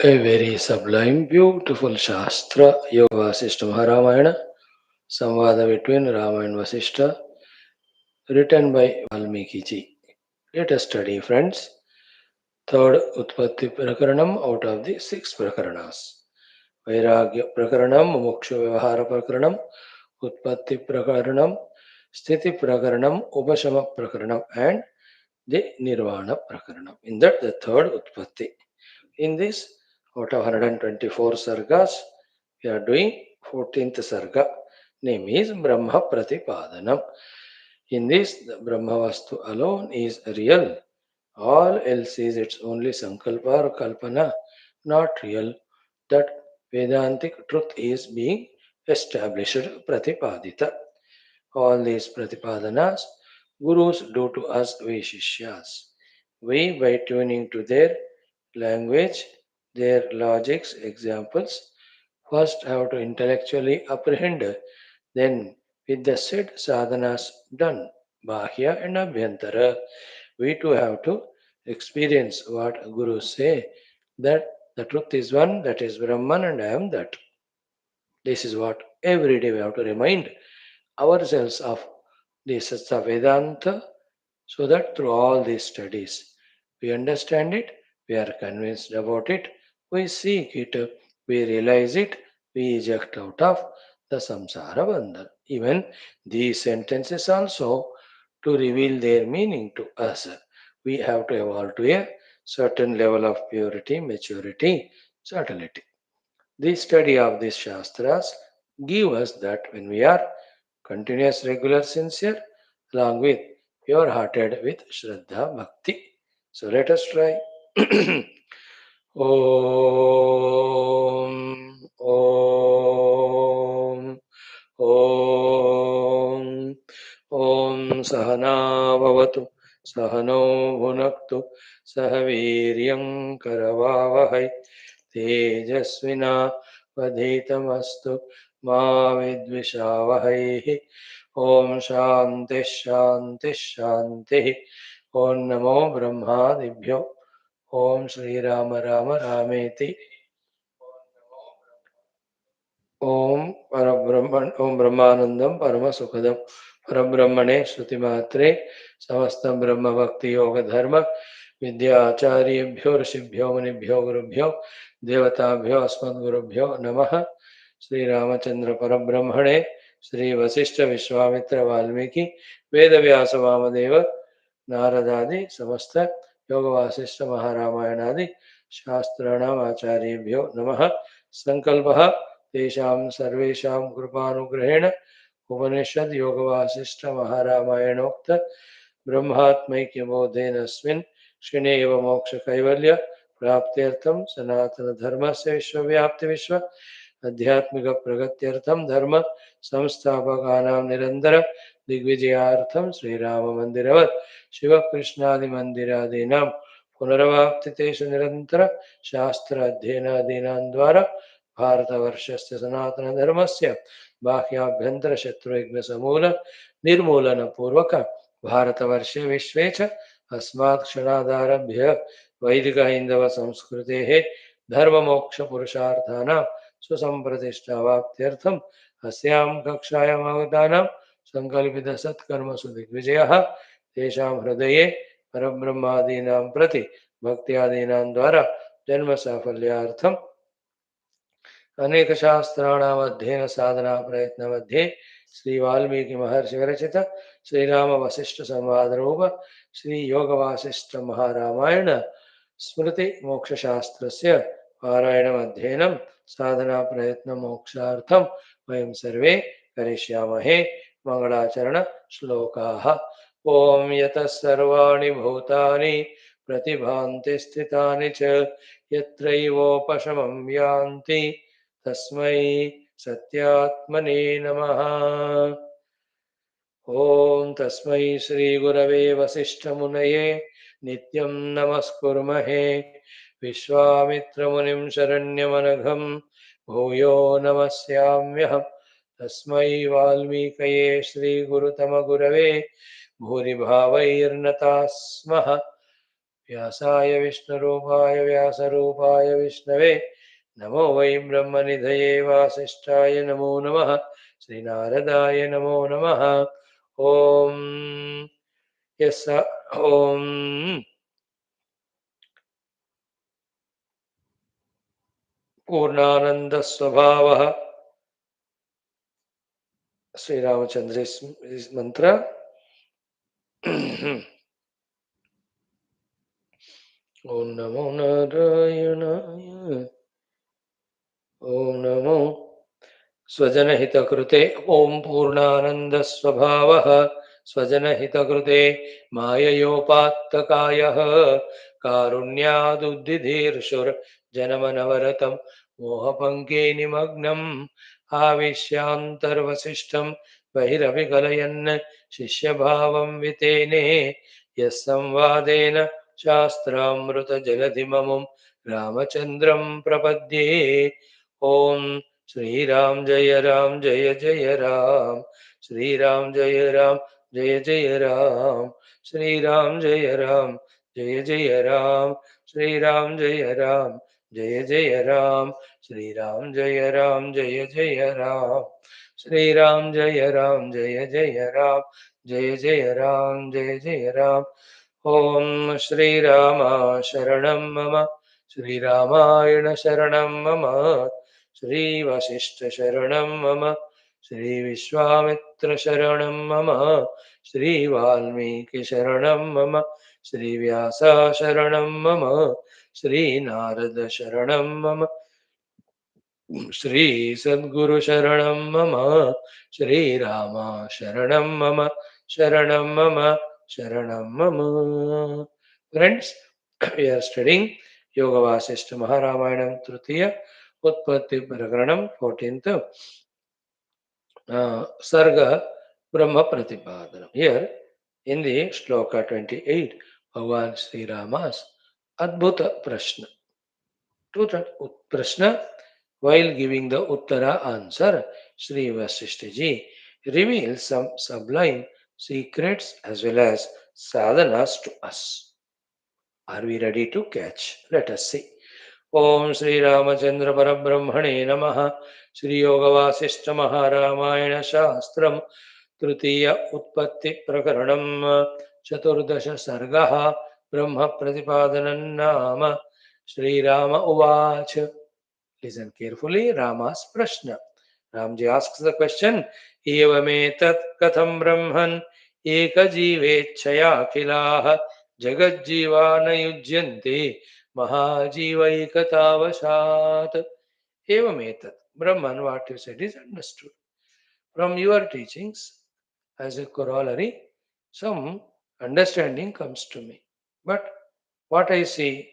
A very sublime, beautiful Shastra, Yoga Vasishtha Maharamayana, Samvada between Rama and Vasishtha, written by Valmiki ji. Let us study, friends. Third Utpatthi Prakaranam out of the six Prakaranas. Vairagya Prakaranam, Moksha Vyavahara Prakaranam, Utpatti Prakaranam, Sthiti Prakaranam, Upashama Prakaranam, and the Nirvana Prakaranam. In that, the third Utpatti. In this, out of 124 sargas, we are doing 14th sarga. Name is Brahma Pratipadanam. In this, the Brahma Vastu alone is real. All else is its only Sankalpa or Kalpana, not real. That Vedantic truth is being established, Pratipadita. All these Pratipadanas, Gurus do to us, we Shishyas. We, by tuning to their language, their logics, examples, first have to intellectually apprehend, then with the said sadhanas done, Bahya and Abhyantara, we too have to experience what Gurus say, that the truth is one, that is Brahman, and I am that. This is what every day we have to remind ourselves of this Sattva Vedanta, so that through all these studies we understand it, we are convinced about it, we seek it, we realize it, we eject out of the samsara bandhan. Even these sentences also, to reveal their meaning to us, we have to evolve to a certain level of purity, maturity, subtlety. The study of these Shastras give us that when we are continuous, regular, sincere, along with pure-hearted with Shraddha Bhakti. So let us try. Om, Om, Om, Om Sahana Bhavatu, Sahano Bhunaktu, Sahaviryam Karavavahai, Tejasvina Vadhitamastu, Ma Vidvishavahai. Om Shanti Shanti Shanti. Om Namo Brahmadibhyo. Om Shri Rama Rama Rameti. Om Parabrahman Om Brahmanandam Paramasukadam Parabrahmane Shrutimatre Samastam Brahma Bhakti Yoga Dharma Vidyacharibhyo Rishibhyo Munibhyo Gurubhyo Devatabhyo Asmad Gurubhyo Namaha Sri Ramachandra Parabrahmane Sri Vasishtha Vishwamitra Valmiki Vedavyasa Vamadeva Naradadi Samasta Yoga Vasishtha Maharamayanadi Shastranam Acharyebhyo Namaha Sankalpaha तेषां सर्वेषां कृपानुग्रहेण उपनिषद योगवासिष्ठ महारामायणोक्त ब्रह्मात्मैक्यबोधेन अस्मिन् क्षणे एव मोक्षकैवल्य प्राप्त्यर्थं सनातनधर्मस्य विश्वव्याप्ति विश्व आध्यात्मिक प्रगत्यर्थं धर्म संस्थापकानां निरन्तर दिग्विजयार्थं श्रीराममन्दिरवत् शिवकृष्णादिमन्दिरादीनां पुनरवाप्तितेषु निरन्तर शास्त्र अध्ययनादीनां द्वारा भारतवर्षस्य सनातनधर्मस्य बाह्याभ्यन्तरशत्रुघ्नसमूल निर्मूलनपूर्वक भारतवर्षे विश्वे च अस्मात् क्षणादारभ्य वैदिकहैन्दवसंस्कृतेः धर्ममोक्षपुरुषार्थानां सुसम्प्रतिष्ठावाप्त्यर्थम् अस्यां कक्षायाम् आगतानां सङ्कल्पितसत्कर्मसु दिग्विजयः तेषां हृदये परब्रह्मादीनां प्रति भक्त्यादीनां द्वारा जन्मसाफल्यार्थं अनेक शास्त्राणाम अध्ययन साधना प्रयत्न मध्ये श्री वाल्मीकि महर्षि विरचित श्रीराम वशिष्ठ संवाद रूप श्री योग वासिष्ठ महारामायण स्मृति मोक्ष शास्त्रस्य पारायणम् अध्ययनं साधना प्रयत्न मोक्षार्थं वयं सर्वे करिष्यामहे। मंगलाचरण श्लोकाः। ओम यतः सर्वाणि भूतानि प्रतिभान्ति स्थितानि च यत्रैवोपशमं यान्ति तस्मै सत्यात्मने नमः। ओम तस्मै श्री गुरवे वसिष्ठमुनये नित्यं नमस्कुर्महे। विश्वामित्रमुनिं शरण्यमनघं भूयो नमस्याम्यहम्। तस्मै वाल्मीकये श्रीगुरुतमगुरवे भूरिभावैर्नताः स्मः। व्यासाय विष्णुरूपाय व्यासरूपाय विष्णवे नमो वै ब्रह्मनिधये वासिष्ठाय नमो नमः श्रीनारदाय नमो नमः ॐ यस्य ॐ पूर्णानन्दस्वभावः श्रीरामचंद्र इस मंत्र ओम नमो नारायणाय ओम नमो स्वजनहितकृते ओम पूर्णानन्दस्वभावः स्वजनहितकृते माययोपात्तकायः कारुण्यादुद्धिधीर्षुर्जनमनवरतं मोहपङ्के निमग्नम् आविश्यान्तर्वसिष्ठं बहिरविकलयन् शिष्यभावं वितेने यः संवादेन शास्त्रामृतजलधिममुं रामचन्द्रं प्रपद्ये ॐ श्रीराम जय जय राम श्रीराम जय राम जय जय राम श्रीराम जय राम जय जय राम श्रीराम जय राम जय जय राम श्रीराम जय राम जय जय राम श्रीराम जय राम जय जय राम जय जय राम जय जय राम ओम श्रीराम शरणं मम श्रीरामायण शरणं मम श्रीवशिष्ठशरणं मम श्रीविश्वामित्रशरणं मम श्रीवाल्मीकिशरणं मम श्रीव्यासशरणं मम श्रीनारदशरणं मम श्रीसद्गुरुशरणं मम श्रीरामशरणं मम शरणं मम शरणं मम Friends, we are studying Yoga Vasishtha Maharamayana Tritiya Utpatthi Prakaranam 14th Sarga Brahma Pratipadanam. Here in the Shloka 28, Bhagavan Sri Rama's Adbhuta Prashna. To that Prashna, while giving the Uttara answer, Sri Vaashishtha ji reveals some sublime secrets as well as sadhanas to us. Are we ready to catch? Let us see. Om Sri Ramachandra Parabrahmane Namaha Sri Yoga Vasishtha Maharamayana Shastram Tritiya Utpatti Prakaranam Chaturdasha Sargaha Brahma Pratipadanam Nama Sri Rama Uvacha. Listen carefully, Rama's Prashna. Ramji asks the question, Evametat katham brahman ekajeevechaya khilaha jagajjivana yujyante mahajivaikatavashat. Evametat. Brahman, what you said is understood. From your teachings, as a corollary, some understanding comes to me. But what I see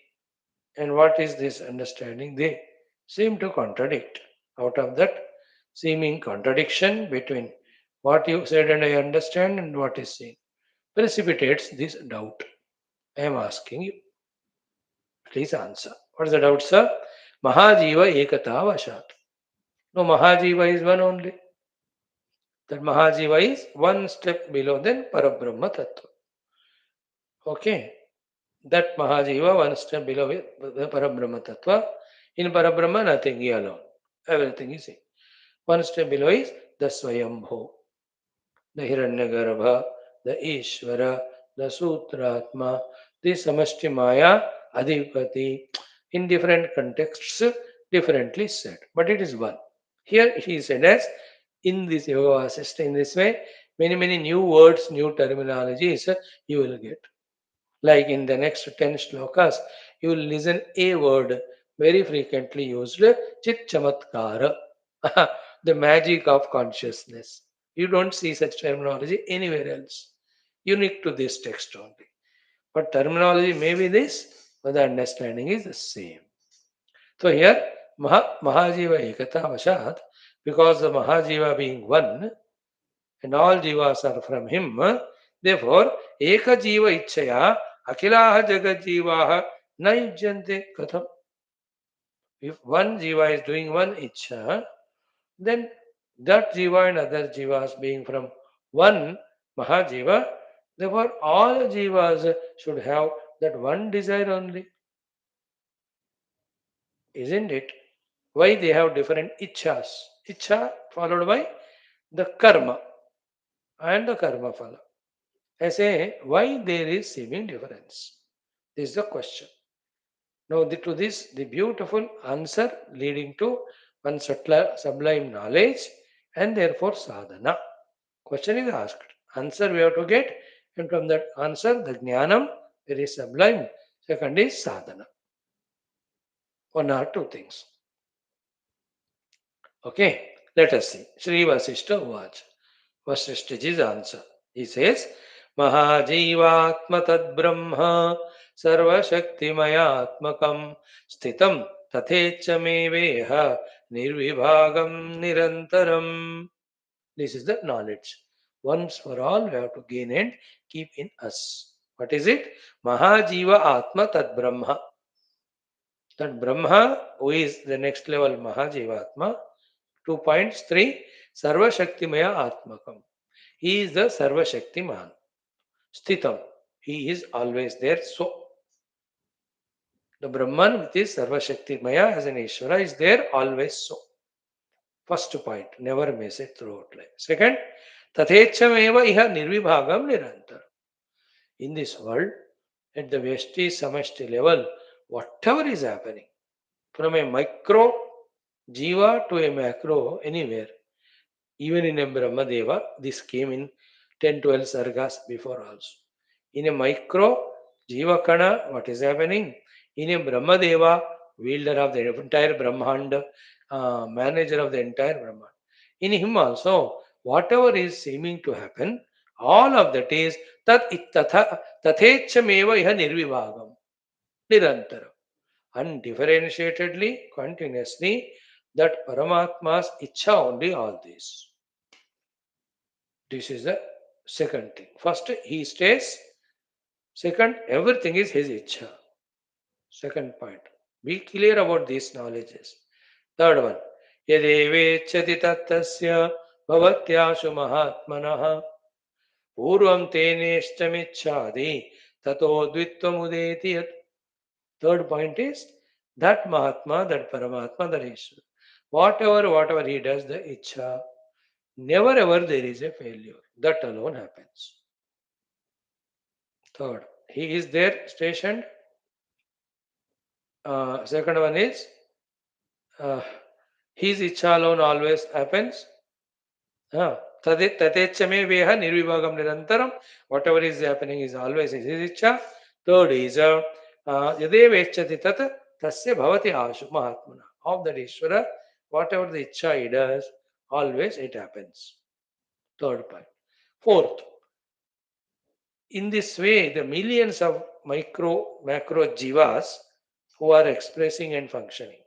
and what is this understanding, they seem to contradict. Out of that seeming contradiction between what you said and I understand and what is seen precipitates this doubt. I am asking you, please answer. What is the doubt, sir? Mahajiva ekata vashat. No, Mahajiva is one only. That Mahajiva is one step below than Parabrahma Tattva. Okay. That Mahajiva, one step below the Parabrahma Tattva. In Parabrahma, nothing he alone. Everything is he. One step below is the Swayambho, the Hiranyagarbha, the Ishvara, the Sutratma, the Samashti Maya, Adhipati. In different contexts, differently said. But it is one. Here he said as in this Yoga Vasishtha, in this way, many new words, new terminologies you will get. Like in the next 10 shlokas, you will listen a word very frequently used, Chit Chamatkara, the magic of consciousness. You don't see such terminology anywhere else, unique to this text only. But terminology may be this, but the understanding is the same. So here, Mahajiva Ekata Vashat, because the Mahajiva being one, and all jivas are from him. Therefore, Eka Jiva Ichaya, Akilaha Jagat Jivaha Na Yujyante Katham. If one jiva is doing one Ichha, then that jiva and other jivas being from one Mahajiva, therefore all jivas should have That one desire only, isn't it? Why they have different ichhas? Ichha followed by the karma and the karma phala. I say, why there is seeming difference? This is the question. Now, to this, the beautiful answer leading to one sublime knowledge and therefore sadhana. Question is asked. Answer we have to get, and from that answer, the jnanam, very sublime. Second is sadhana. One or two things. Okay, let us see. Sri Vasishtha Vach. Vasishthaji's answer. He says, Mahajivatma tad Brahma Sarva Shakti Mayatmakam Sthitam Tathechameveha Nirvibhagam Nirantaram. This is the knowledge. Once for all, we have to gain and keep in us. What is it? Mahajiva Atma tad Brahma. That Brahma, who is the next level Mahajivatma, 2.3 Sarva Shaktimaya Atmakam. He is the Sarva Shaktiman. Sthitam. He is always there. So the Brahman with his Sarva Shaktimaya as an Ishvara is there always so. First point, never miss it throughout life. Second, Tathechameva iha nirvibhagam nirantar. In this world, at the Vyashti Samashti level, whatever is happening, from a micro jiva to a macro, anywhere, even in a Brahmadeva, this came in 10, 12 sargas before also. In a micro Jivakana, what is happening? In a Brahmadeva, wielder of the entire Brahmanda, manager of the entire Brahmanda. In him also, whatever is seeming to happen, all of that is tathechameva iha nirvivagam, nirantaram. Undifferentiatedly, continuously, that Paramatma's icha only all this. This is the second thing. First, he stays. Second, everything is his icha. Second point. Be clear about these knowledges. Third one. Yadevechati tattasya bhavatyashu mahatmanaha purvam teneshchamichhadi tato dvittvamudeti yat. Third point is that Mahatma, that Paramatma, that Ishwar. Whatever he does, the icha, never ever there is a failure. That alone happens. Third, he is there stationed. Second one is uh, his icha alone always happens. Tatechame veha nirvibhagam nirantaram. Whatever is happening is always his icha. Third is yadevechati tat tasya bhavati ashu mahatmana. Of that Ishvara, whatever the icha he does, always it happens. Third point. Fourth, in this way, the millions of macro jivas who are expressing and functioning.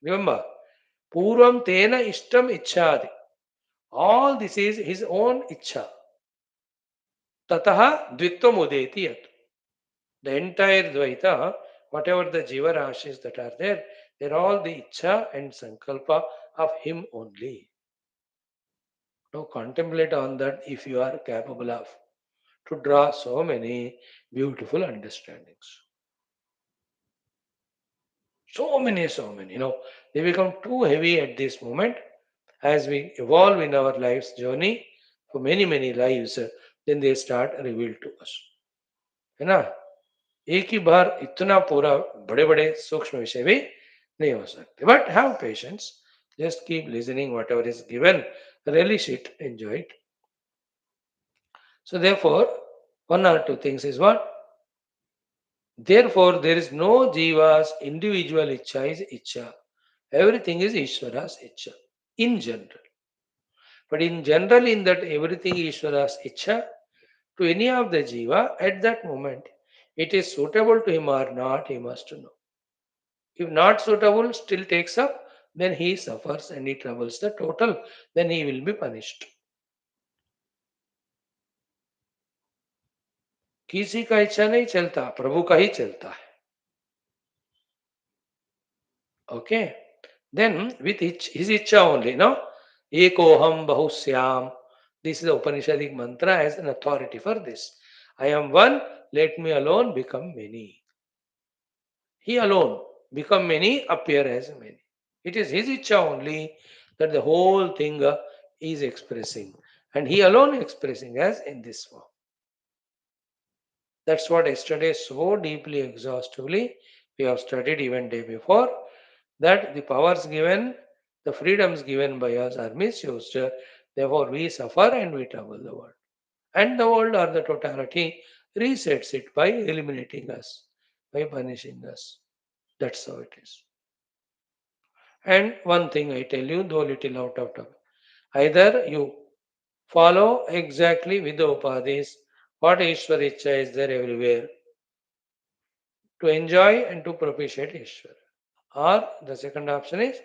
Remember, Purvam Tena Ishtam Ichhadi. All this is his own Ichha. Tataha Dvitvam Udeti Yat. The entire Dvaita, whatever the Jiva Rashis that are there, they're all the Ichha and Sankalpa of him only. Now contemplate on that if you are capable of to draw so many beautiful understandings. So many. They become too heavy at this moment as we evolve in our life's journey for many lives, then they start revealed to us. है ना? एक ही बार इतना पूरा बड़े बड़े सूक्ष्म विषय भी नहीं हो सकते. But have patience. Just keep listening whatever is given. Relish it, enjoy it. So therefore, one or two things is what? Therefore, there is no jiva's individual icha is icha. Everything is Ishvara's icha in general. But in general, in that everything Ishvara's icha, to any of the jiva at that moment, it is suitable to him or not, he must know. If not suitable, still takes up, then he suffers and he troubles the total, then he will be punished. किसी का इच्छा नहीं चलता, प्रभु का ही चलता है. Okay, then with his icha only, no? Ekoham bahusyam. This is the Upanishadic mantra as an authority for this. I am one, let me alone become many. He alone become many, appear as many. It is his icha only that the whole thing is expressing, and he alone expressing as in this form. That's what yesterday so deeply, exhaustively we have studied even day before, that the powers given, the freedoms given by us are misused. Therefore, we suffer and we trouble the world. And the world or the totality resets it by eliminating us, by punishing us. That's how it is. And one thing I tell you, though little out of time, either you follow exactly with the upadhis what Ishwar Icha is there everywhere to enjoy and to propitiate Ishwar. Or the second option is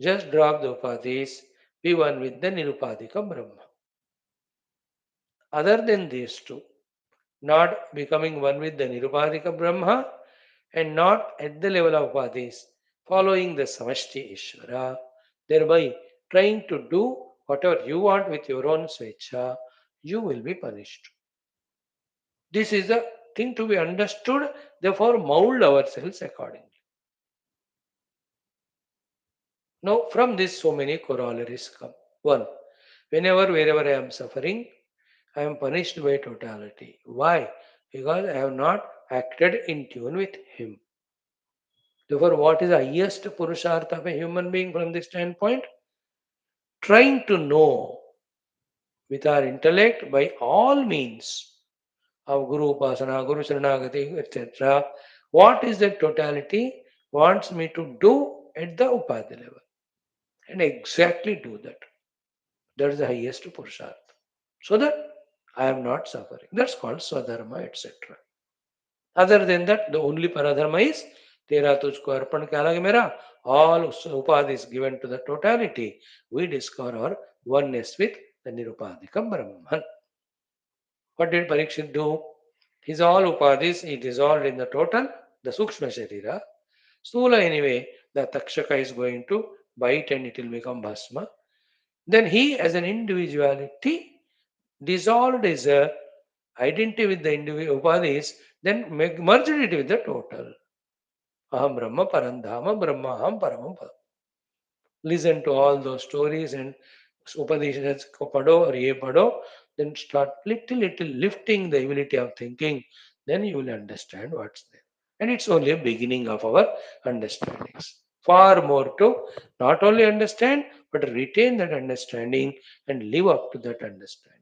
just drop the upadhis, be one with the Nirupadhika Brahma. Other than these two, not becoming one with the Nirupadhika Brahma and not at the level of upadhis, following the Samashti Ishvara, thereby trying to do whatever you want with your own swecha, you will be punished. This is the thing to be understood, therefore mold ourselves accordingly. Now, from this, so many corollaries come. One, whenever, wherever I am suffering, I am punished by totality. Why? Because I have not acted in tune with Him. Therefore, what is the highest purushartha of a human being from this standpoint? Trying to know with our intellect by all means of Guru Upasana, Guru Saranagati, etc. What is the totality wants me to do at the Upadhi level? And exactly do that. That is the highest Purushartha. So that I am not suffering. That's called Swadharma, etc. Other than that, the only Paradharma is Tera Tujko Arpan Kya Lage Mera. All upadhis given to the totality, we discover our oneness with the Nirupadhika Brahman. What did Parikshit do? His all upadhis, he dissolved in the total, the Sukshma Sharira. Stula anyway, the Takshaka is going to bite and it will become Bhasma. Then he as an individuality dissolved his identity with the individual upadhis, then merged it with the total. Aham Brahma Parandhama Brahma Aham Paramam Padam. Listen to all those stories and Upanishads ko pado or ye pado, then start little lifting the ability of thinking, then you will understand what's there. And it's only a beginning of our understandings. Far more to not only understand, but retain that understanding and live up to that understanding.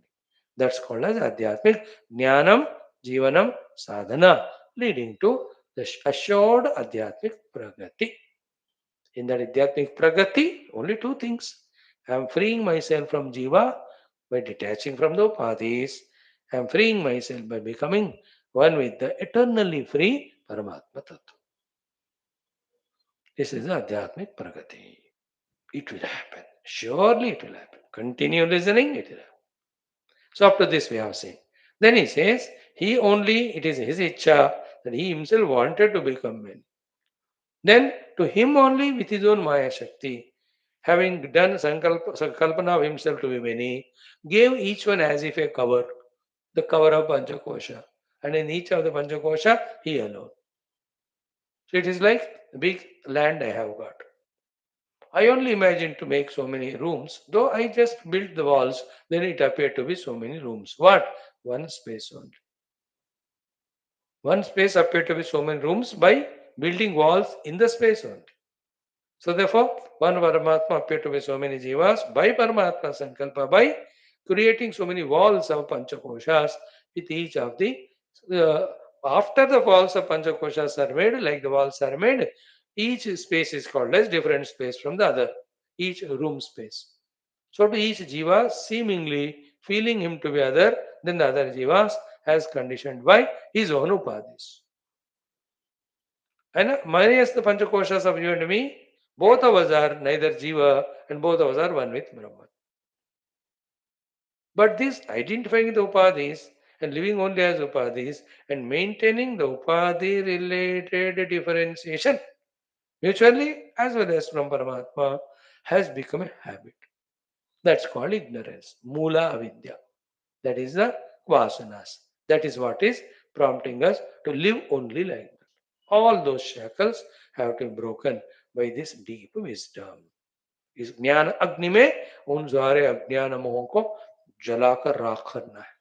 That's called as Adhyatmic Jnanam Jivanam Sadhana, leading to the assured Adhyatmic Pragati. In that Adhyatmic Pragati, only two things. I am freeing myself from Jiva by detaching from the Upadhis. I am freeing myself by becoming one with the eternally free Paramatma Tattva. This is the Adhyatmic Pragati. It will happen. Surely it will happen. Continue listening, it will happen. So up to this we have seen. Then he says, he only, it is his icha that he himself wanted to become man. Then to him only with his own Maya Shakti, having done Sankalpana of himself to be many, gave each one as if a cover, the cover of Panchakosha. And in each of the Panchakosha, he alone. So it is like the big land I have got. I only imagined to make so many rooms, though I just built the walls, then it appeared to be so many rooms. What? One space only. One space appeared to be so many rooms by building walls in the space only. So therefore, one Paramatma appeared to be so many jivas by Paramatma Sankalpa, by creating so many walls of Panchakoshas with each of the uh, after the walls of Panchakoshas are made, like the walls are made, each space is called as different space from the other, each room space. So to each jiva seemingly feeling him to be other than the other jivas as conditioned by his own upadhis. And minus the Panchakoshas of you and me, both of us are neither Jiva and both of us are one with Brahman. But this identifying the Upadhis and living only as Upadhis and maintaining the Upadhi related differentiation mutually as well as from Paramatma has become a habit. That's called ignorance. Mula avidya. That is the vasanas. That is what is prompting us to live only like that. All those shackles have to be broken by this deep wisdom. इस ज्ञान अग्नि में उन सारे अज्ञान मोह को जलाकर राख करना है.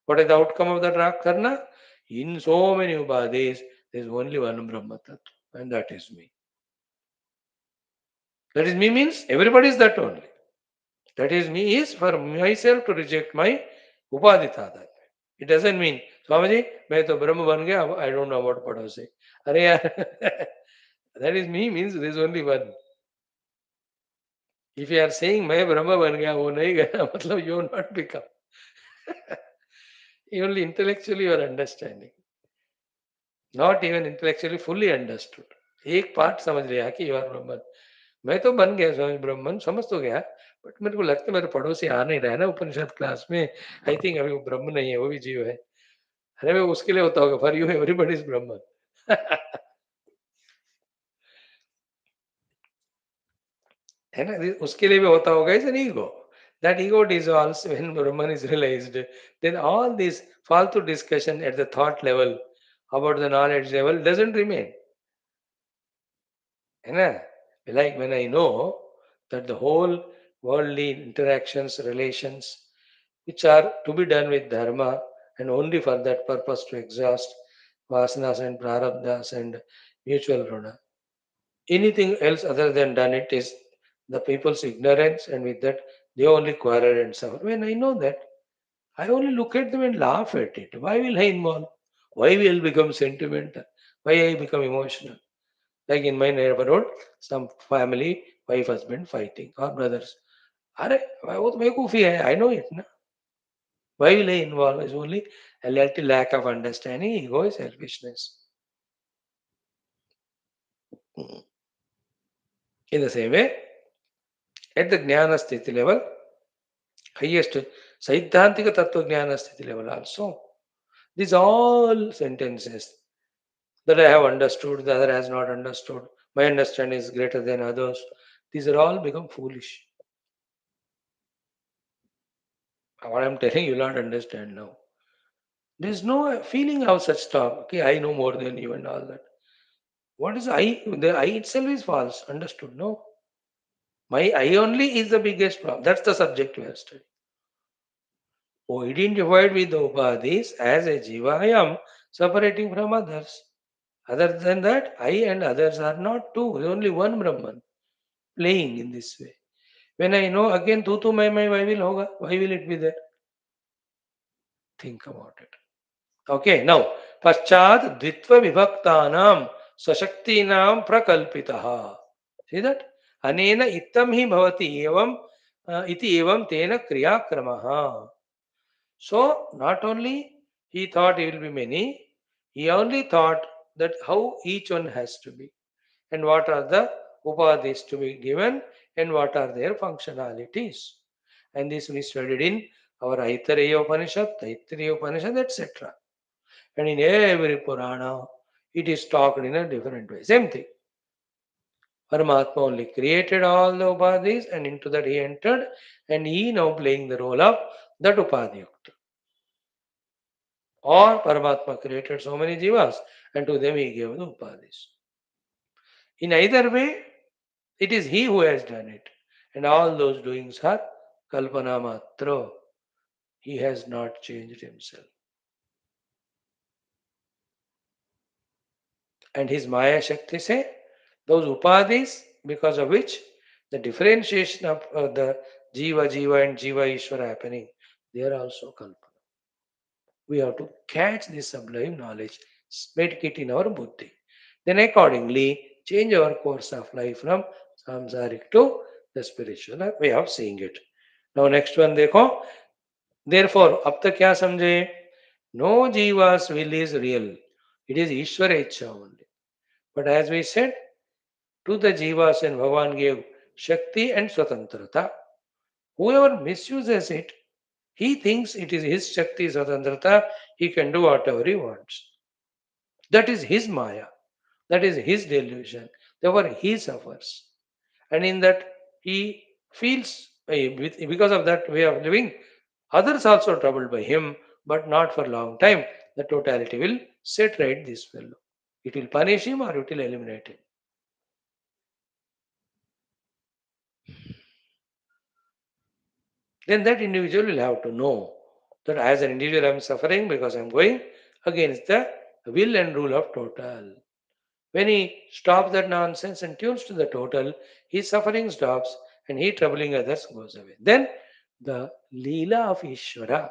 What is the outcome of that राख करना? In so many upadhis, there is only one Brahma Tattva, and that is me. That is me means everybody is that only. That is me is for myself to reject my upadhi thadat. It doesn't mean, Swamiji, मैं तो ब्रह्म बन गया, I don't know about पड़ोसी. अरे यार, that is me means there is only one. If you are saying मैं ब्रह्म बन गया, वो नहीं गया, मतलब you have not become. Only intellectually you are understanding. Not even intellectually fully understood. एक पार्ट समझ लिया कि यू आर ब्रह्मन. मैं तो बन गया स्वामी ब्रह्मन, समझ तो गया, बट मेरे को लगता है मेरे पड़ोसी आ नहीं रहा है ना उपनिषद क्लास में. आई थिंक अभी वो ब्रह्म नहीं है, वो भी जीव है. अरे वो उसके लिए होता होगा, फॉर यू एवरीबॉडी इज ब्रह्मन. है ना, उसके लिए भी होता होगा is an ego. That ego dissolves when Brahman is realized. Then all this faltu discussion at the thought level about the knowledge level doesn't remain. है ना? Like when I know that the whole worldly interactions, relations, which are to be done with dharma and only for that purpose to exhaust vasanas and prarabdhas and mutual runa. Anything else other than done it is the people's ignorance, and with that they only quarrel and suffer. When I know that, I only look at them and laugh at it. Why will I involve? Why will I become sentimental? Why I become emotional? Like in my neighborhood, some family, wife, husband fighting or brothers. अरे वो तो बेवकूफ़ी है. I know it ना. Why will I involve? It's only a little lack of understanding, ego, selfishness. In the same way, at the Jnana Sthiti level, highest Saidhantika Tattva Jnana Sthiti level also, these all sentences that I have understood, the other has not understood, my understanding is greater than others, these are all become foolish. What I'm telling you will not understand now. There is no feeling of such talk. Okay, I know more than you and all that. What is I? The I itself is false. Understood? No. My I only is the biggest problem. That's the subject we are studying. Oh, identified with the upadhis as a jiva, I am separating from others. Other than that, I and others are not two. There is only one Brahman playing in this way. When I know again tu mai, why will hoga? Why will it be there? Think about it. Okay, now Paschat Dvitva Vibhaktanam Sashaktinam Prakalpitaha. See that? Anena ittam hi bhavati evam iti evam tena kriya kramaha. So not only he thought he will be many, he only thought that how each one has to be and what are the upadhis to be given and what are their functionalities. And this we studied in our Aitareya Upanishad, Taittiriya Upanishad, etc. And in every Purana, it is talked in a different way. Same thing. Paramatma only created all the upadhis and into that he entered and he now playing the role of that upadhyukta. Or Paramatma created so many jivas and to them he gave the upadhis. In either way, it is he who has done it. And all those doings are kalpana matra. He has not changed himself. And his Maya Shakti say, those upadhis, because of which the differentiation of the Jiva and Jiva Ishvara happening, they are also Kalpana. We have to catch this sublime knowledge, make it in our buddhi. Then accordingly, change our course of life from samsaric to the spiritual way of seeing it. Now next one देखो. Therefore, अब तक क्या समझे? No Jiva's will is real. It is Ishvara Ichha only. But as we said, to the Jivas and Bhagavan gave Shakti and Swatantrata. Whoever misuses it, he thinks it is his Shakti Swatantrata, he can do whatever he wants. That is his Maya. That is his delusion. Therefore, he suffers. And in that, he feels, because of that way of living, others also troubled by him, but not for a long time. the totality will set right this fellow. It will punish him or it will eliminate him. Then that individual will have to know that as an individual I am suffering because I am going against the will and rule of total. When he stops that nonsense and tunes to the total, his suffering stops and he troubling others goes away. Then the Leela of Ishvara,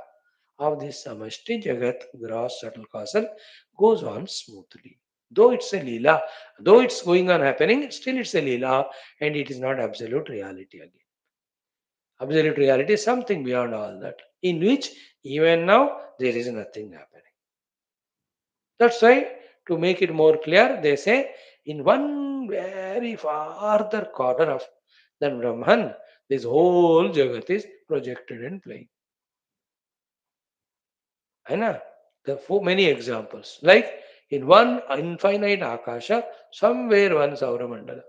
of this Samashti Jagat, gross, subtle, causal, goes on smoothly. Though it's a Leela, though it's going on happening, still it's a Leela and it is not absolute reality again. Absolute reality is something beyond all that, in which even now there is nothing happening. That's why, to make it more clear, they say in one very farther corner of than Brahman, this whole Jagat is projected and playing. Aina? There are many examples. Like in one infinite Akasha, somewhere one Saura Mandala.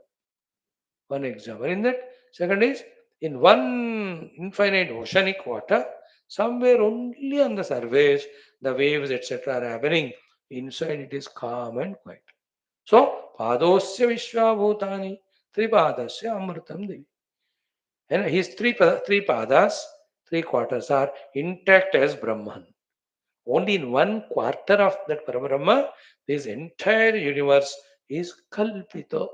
One example. In that, second is in one infinite oceanic water, somewhere only on the surface, the waves, etc., are happening. Inside it is calm and quiet. So, Padosya Vishwabhutani, Tripadasya Amritam Devi. And his three padas, three quarters are intact as Brahman. Only in one quarter of that Parabrahma, this entire universe is Kalpito.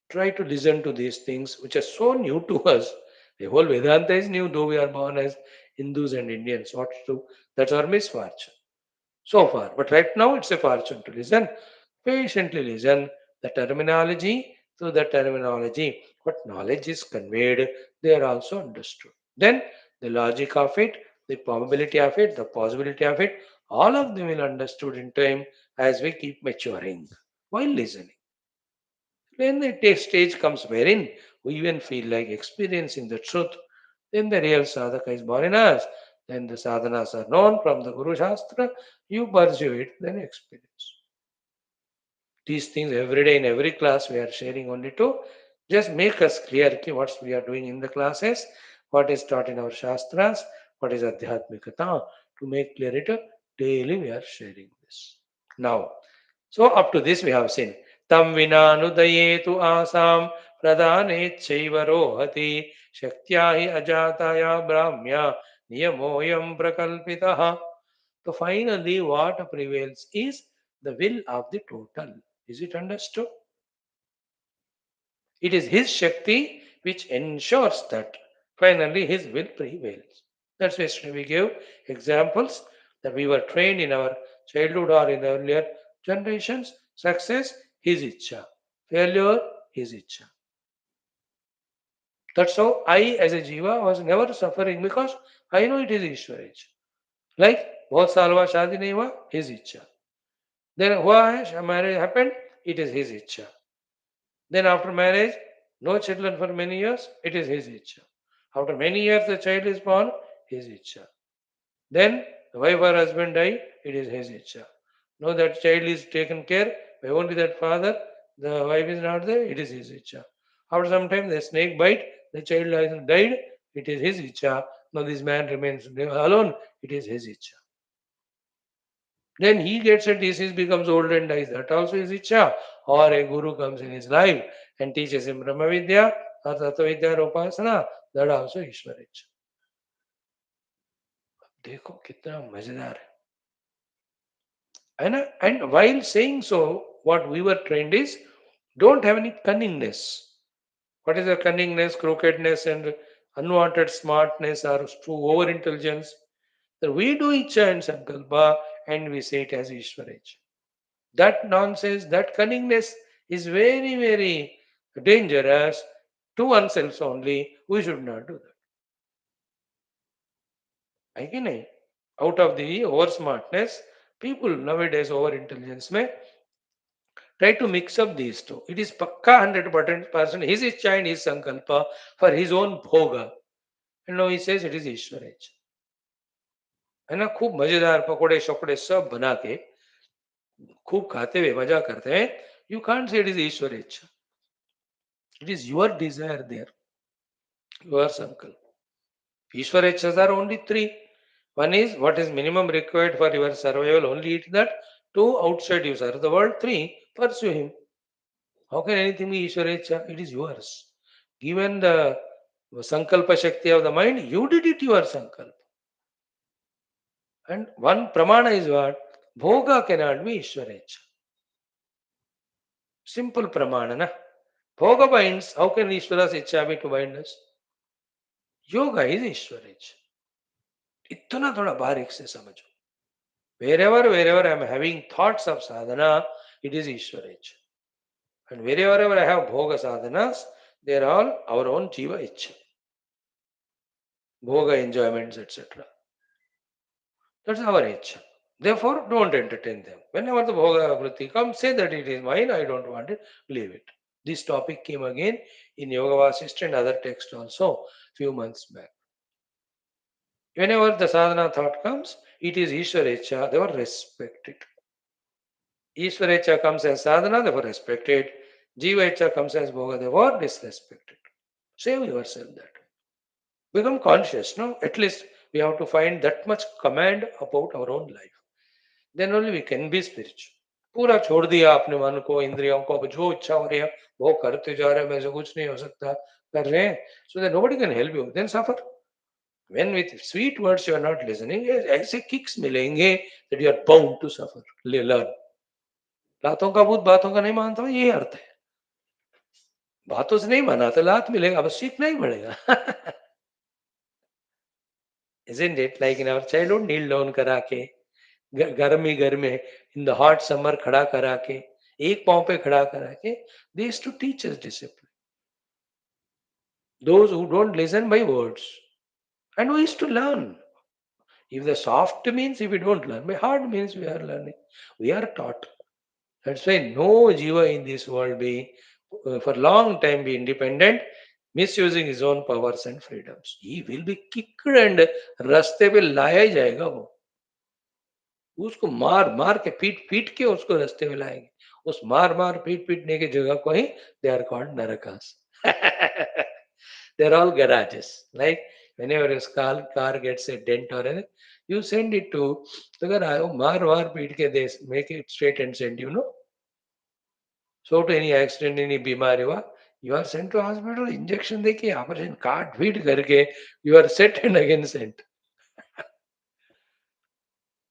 Try to listen to these things which are so new to us. The whole Vedanta is new, though we are born as Hindus and Indians. What to do? That's our misfortune so far. But right now, it's a fortune to listen. Patiently listen. The terminology, through the terminology, what knowledge is conveyed, they are also understood. Then the logic of it, the probability of it, the possibility of it, all of them will understood in time as we keep maturing while listening. When the stage comes wherein we even feel like experiencing the truth, then the real sadhaka is born in us. Then the sadhanas are known from the Guru Shastra. You pursue it, then experience. These things every day in every class we are sharing only to just make us clear what we are doing in the classes, what is taught in our Shastras, what is Adhyatmikata. To make clear it, daily we are sharing this. Now, so up to this we have seen. Tam vinanudayetu asam pradhanechaiva rohati shaktya hi ajataya brahmya niyamoyam prakalpitaha. So finally what prevails is the will of the total. Is it understood? It is his Shakti which ensures that finally his will prevails. That's why we give examples that we were trained in our childhood or in earlier generations. Success, his Icha. Failure, his Icha. That's how I as a Jiva was never suffering because I know it is Ishwara Icha. Like, बहुत साल हुआ शादी नहीं हुआ, his Icha. Then हुआ है, marriage happened, it is his Icha. Then after marriage, no children for many years, it is his Icha. After many years, the child is born, his Icha. Then the wife or husband die, it is his Icha. No, that child is taken care by only that father, the wife is not there, it is his Icha. After some time, the snake bite, the child has died, it is his Icha. Now this man remains alone, it is his Icha. Then he gets a disease, becomes old and dies. That also is Icha. Or a guru comes in his life and teaches him Brahma Vidya or Tattva Vidya or Upasana. That also Ishwar Icha. देखो कितना मजेदार है ना. And while saying so, what we were trained is don't have any cunningness. What is the cunningness, crookedness, and unwanted smartness or true over intelligence? That we do Icha and Sankalpa and we say it as Ishwar Icha. That nonsense, that cunningness is very, very dangerous to oneself only. We should not do that. है कि नहीं? Out of the over smartness, people nowadays over intelligence may try to mix up these two. It is pakka 100% his icha and his sankalpa for his own bhoga. And now he says it is Ishwara इच्छा. है ना. खूब मजेदार पकोड़े शकोड़े सब बना के खूब खाते हुए मजा करते हैं. You can't say it is ईश्वर इच्छा. It is your desire there, your sankalpa. Ishwara ichhas are only three. One is what is minimum required for your survival, only eat that. Two, outside you serve the world. Three, pursue him. How can anything be Ishwarecha? It is yours. Given the Sankalpa Shakti of the mind, you did it your Sankalpa. And one pramana is what? Bhoga cannot be Ishwarecha. Simple pramana, na? Bhoga binds. How can Ishwara's Ichha be to bind us? Yoga is Ishwarecha. इतना थोड़ा बारीक से समझो. Wherever I am having thoughts of sadhana, it is Ishwarecha. And wherever I have bhoga sadhanas, they are all our own jiva ichha. Bhoga enjoyments, etc. That's our ichha. Therefore, don't entertain them. Whenever the bhoga vritti comes, say that it is mine, I don't want it, leave it. This topic came again in Yoga Vaashishtha and other texts also few months back. Whenever the sadhana thought comes, it is Ishwarecha, therefore respect it. Ishwarecha comes as sadhana, therefore respect it. Jivaecha comes as bhoga, therefore disrespect it. Save yourself that. Become conscious, no? At least we have to find that much command about our own life. Then only we can be spiritual. पूरा छोड़ दिया अपने मन को, इंद्रियों को, अब जो इच्छा हो रही है वो करते जा रहे हैं, मेरे से कुछ नहीं हो सकता, कर रहे हैं. So that nobody can help you. Then suffer. When with sweet words you are not listening, ऐसे kicks मिलेंगे that you are bound to suffer. Learn. लातों का भूत बातों का नहीं मानता हूँ, ये अर्थ है. बातों से नहीं माना तो लात मिलेगा, बस सीखना ही पड़ेगा. Isn't it? Like in our childhood, kneel down करा के, गर्मी में, in the hot summer खड़ा करा के, एक पाँव पे खड़ा करा के, they used to teach us discipline. Those who don't listen by words. And we used to learn. If the soft means if we don't learn, by hard means we are learning. We are taught. That's why no jiva in this world be, for long time be independent, misusing his own powers and freedoms. He will be kicked and रास्ते पे लाया ही जाएगा वो. उसको मार मार के पीट पीट के उसको रास्ते में लाएंगे. उस मार मार पीट पीटने की जगह को ही they are called narakas. They are all garages. Like whenever a car gets a dent or anything, you send it to, अगर आयो मार मार पीट के they make it straight and send, you know. So to any accident, any बीमारी हुआ, you are sent to hospital, injection देके operation काट पीट करके you are set and again sent.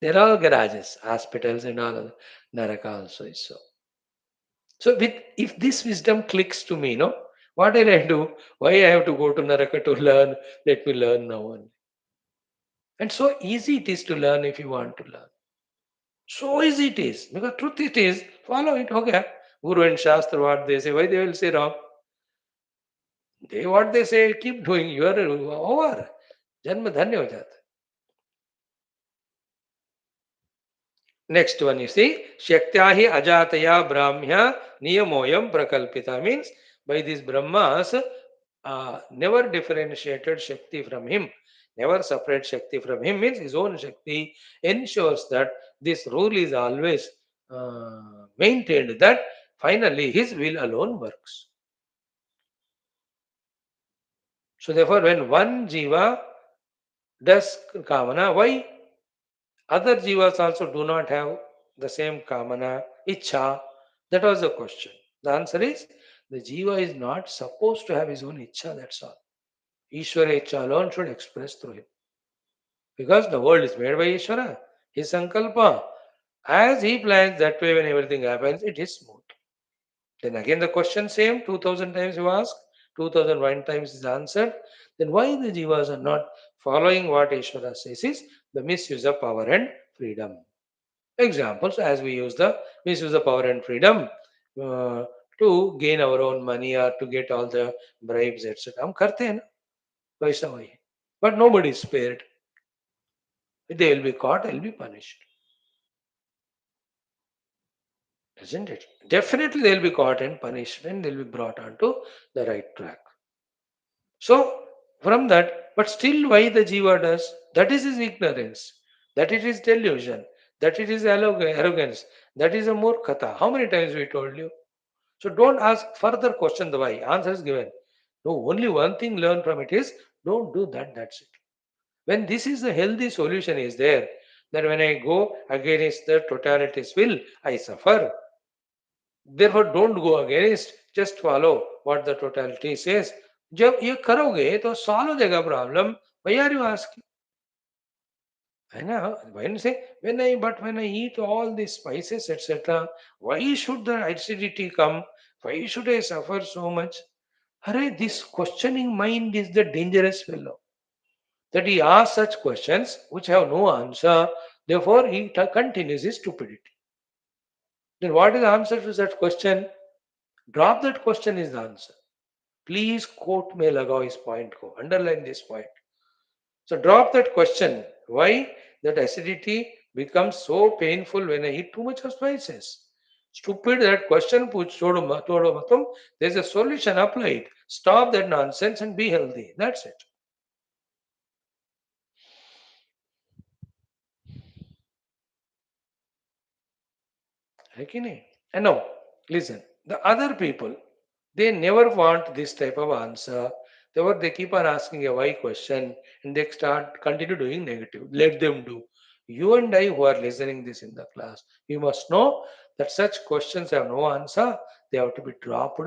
They're all garages, hospitals and all of Naraka also is so. So with, if this wisdom clicks to me, no, what did I do? Why I have to go to Naraka to learn? Let me learn now only. And so easy it is to learn if you want to learn. So easy it is. Because truth it is, follow it. Okay. Guru and Shastra, what they say, why they will say wrong? They what they say, keep doing. You are over. Janma dhanya ho jata. Next one you see, Shaktyahi ajataya brahmya niyamoyam prakalpita, means by these Brahmas never differentiated Shakti from him, never separate Shakti from him, means his own Shakti ensures that this rule is always maintained, that finally his will alone works. So therefore when one jiva does kamana, why other jivas also do not have the same kamana, ichha? That was the question. The answer is, the jiva is not supposed to have his own ichha, that's all. Ishvara ichha alone should express through him. Because the world is made by Ishvara, his sankalpa. As he plans, that way when everything happens, it is smooth. Then again the question same, 2000 times you ask, 2001 times is answered. Then why the jivas are not following what Ishvara says is the misuse of power and freedom. Examples, as we use the misuse of power and freedom uh, to gain our own money or to get all the bribes, etc. हम करते हैं ना, वैसा वही है. But nobody is spared. They will be caught, they will be punished. Isn't it? Definitely they will be caught and punished and they will be brought onto the right track. So from that, but still why the jiva does? That is his ignorance. That it is delusion. That it is arrogance. That is a murkhata. How many times we told you? So don't ask further question the why. Answer is given. No, only one thing learn from it is don't do that, that's it. When this is a healthy solution is there, that when I go against the totality's will, I suffer. Therefore, don't go against, just follow what the totality says. जब ये करोगे तो solve हो जाएगा problem. Why are you asking? I know when say when I eat all these spices etc. Why should the acidity come? Why should I suffer so much? Hare, this questioning mind is the dangerous fellow. That he asks such questions which have no answer. Therefore, he continues his stupidity. Then what is the answer to that question? Drop that question is the answer. Please quote me lagao is point ko. Underline this point. So drop that question. Why that acidity becomes so painful when I eat too much of spices? Stupid that question puts there's a solution applied. Stop that nonsense and be healthy. That's it. Okay? And now, listen. The other people, they never want this type of answer. Therefore, they keep on asking a why question and they continue doing negative. Let them do. You and I who are listening this in the class, you must know that such questions have no answer. They have to be dropped.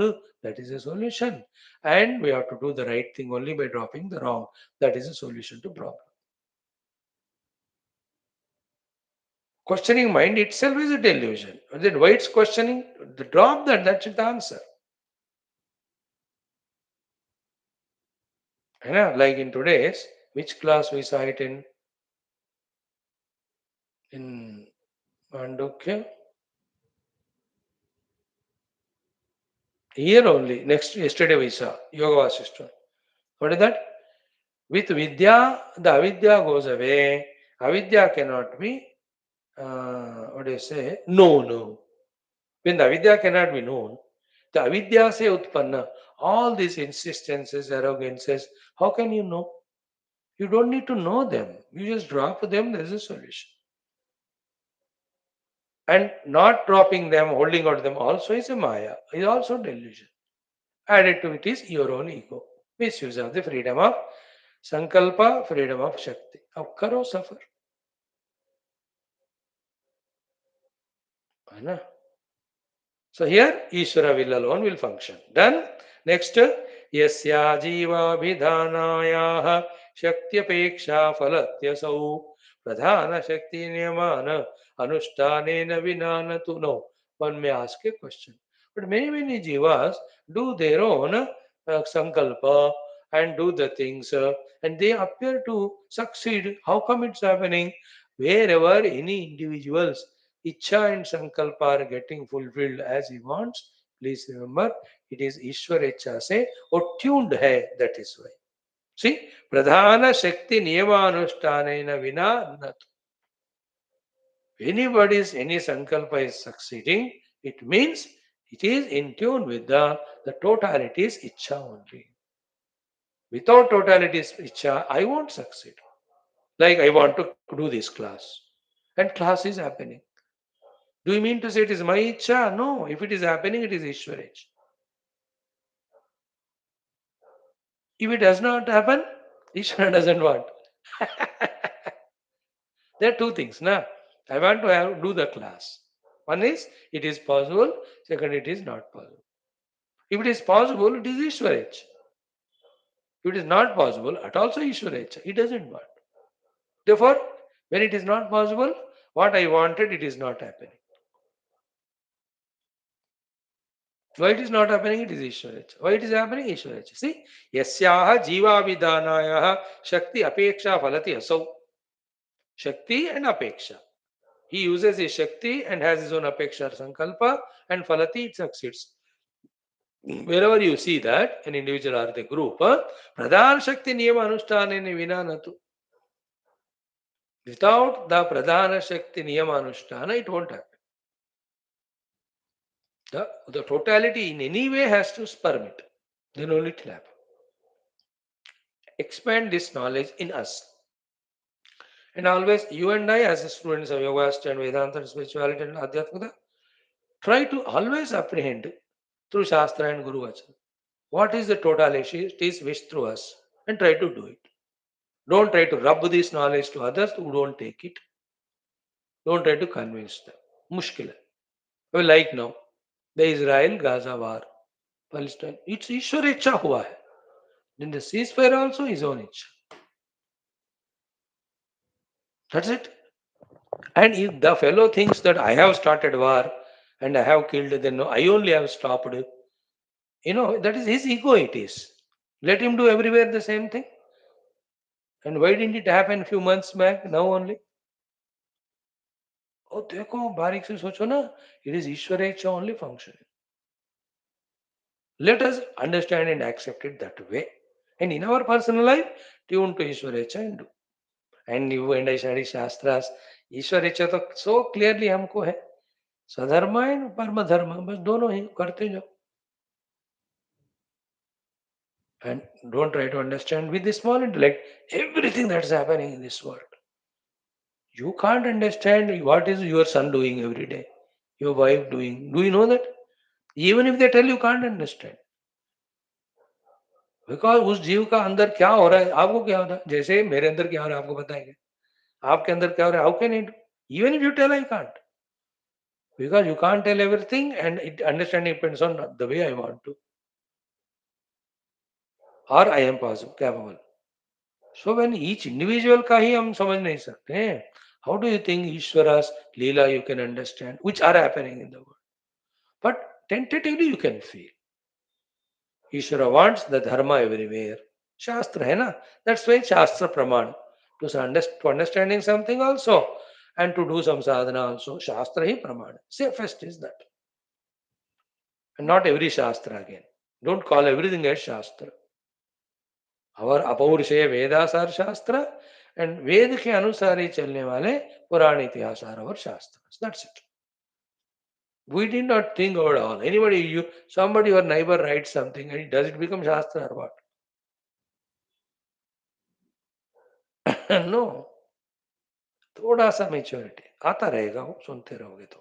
That is a solution. And we have to do the right thing only by dropping the wrong. That is a solution to problem. Questioning mind itself is a delusion. Then why it's questioning? Drop that. That's the answer. Like in today's, which class we saw it in Mandukya? Here only. Yesterday we saw Yoga Vaashishtha. What is that? With Vidya, the Avidya goes away. Avidya cannot be, what do you say? Known. When the Avidya cannot be known, the Avidya se utpanna. All these insistences, arrogances, how can you know? You don't need to know them. You just drop them, there is a solution. And not dropping them, holding on to them also is a Maya, is also delusion. Added to it is your own ego. Misuse of the freedom of Sankalpa, freedom of Shakti. Now, karo suffer. है ना? So here Ishvara will alone will function. Done. Next, yasya jiva vidhanaya shaktyapeksha falatyasau pradhana shakti niyamana anushthanena vinana tu. No. One may ask a question. But many jivas do their own sankalpa and do the things and they appear to succeed. How come it's happening? Wherever any individuals Icha and Sankalpa are getting fulfilled as he wants. Please remember, it is Ishwar Icha se or tuned hai, that is why. See, Pradhana Shakti Niyamanushthanena Vina Nat. Anybody's, any Sankalpa is succeeding, it means it is in tune with the totality's Icha only. Without totality's Icha, I won't succeed. Like I want to do this class, and class is happening. Do you mean to say it is my Icha? No. If it is happening, it is Ishwar Icha. If it does not happen, Ishwara doesn't want. There are two things. Na? I want to do the class. One is, it is possible. Second, it is not possible. If it is possible, it is Ishwar Icha. If it is not possible, at also Ishwar Icha. He doesn't want. Therefore, when it is not possible, what I wanted, it is not happening. Why it is not happening? It is Ishwaracha. Why it is happening? Ishwaracha. See, yasyaha jiva vidanayaha shakti apeksha falati asau. Shakti and apeksha. He uses his shakti and has his own apeksha sankalpa and falati it succeeds. Wherever you see that, an individual or the group, pradhan shakti niyama anushthanene vinanatu. Without the pradhana shakti niyama anusthana, it won't happen. The totality in any way has to permit. Then only it will happen. Expand this knowledge in us. And always, you and I, as students of Yoga and Vedanta and spirituality and Adhyatmika, try to always apprehend through Shastra and Guru Vachana. What is the totality? It is wished through us. And try to do it. Don't try to rub this knowledge to others who don't take it. Don't try to convince them. Mushkil hai. Well, like now, the Israel-Gaza war, Palestine, it's Ishwar Icha hua hai. Then the ceasefire also is on Icha. That's it. And if the fellow thinks that I have started war and I have killed, then no, I only have stopped, that is his ego it is. Let him do everywhere the same thing. And why didn't it happen few months back, now only? Oh, देखो बारीक से सोचो ना, it is Ishwara Icha only functioning. Let us understand and accept it that way. And in our personal life, tune to Ishwara Icha and do. And you and I study Shastras, Ishwara Icha तो so clearly हमको है. स्वधर्म and परम धर्म बस दोनों ही करते जाओ. And don't try to understand with the small intellect everything that's happening in this world. You can't understand what is your son doing every day, your wife doing. Do you know that? Even if they tell you can't understand. Because उस जीव का अंदर क्या हो रहा है आपको क्या होता है जैसे मेरे अंदर क्या हो रहा है आपको बताएंगे आपके अंदर क्या हो रहा है how can it even if you tell I can't because you can't tell everything and it understanding depends on the way I want to और I am possible capable so when each individual का ही हम समझ नहीं सकते हैं how do you think Ishwar's lila you can understand which are happening in the world but tentatively you can feel Ishwar wants the dharma everywhere. Shastra hai na? That's why Shastra Praman. To understanding something also and to do some sadhana also. Shastra hi Praman. Safest is that. And not every Shastra again. Don't call everything as Shastra. Our Apaurusheya Vedas are Shastra and Ved ke anusari chalne wale Purana Itihas are our Shastras. That's it. We did not think about all. Somebody, your neighbor writes something and does it become Shastra or what? No. थोड़ा सा maturity आता रहेगा वो सुनते रहोगे तो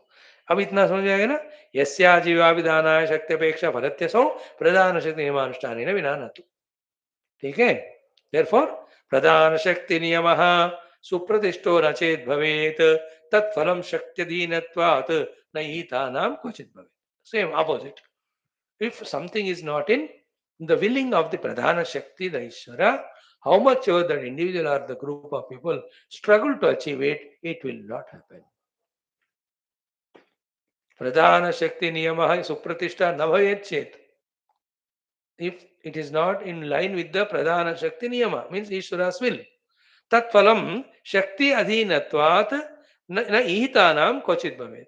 अब इतना समझ आएगा ना यस्या जीवा विधानाय शक्ति अपेक्षा फलत्यसो प्रधान शक्ति नियमानुष्ठान विना न तु ठीक है देयरफॉर प्रधान शक्ति नियमः सुप्रतिष्ठो न चेत भवेत तत्फलम शक्त्यधीनत्वात् न ईतानां क्वचित् भवेत same opposite if something is not in the willing of the pradhana shakti the ishvara how much ever that individual or the group of people struggle to achieve it, it will not happen. Pradhana Shakti Niyamaha Supratishta Nabhavet Chet. If it is not in line with the Pradhana Shakti Niyama, means Ishvara's will. Tat phalam Shakti Adhinatvat na Ihitanam Kochit Bhavet.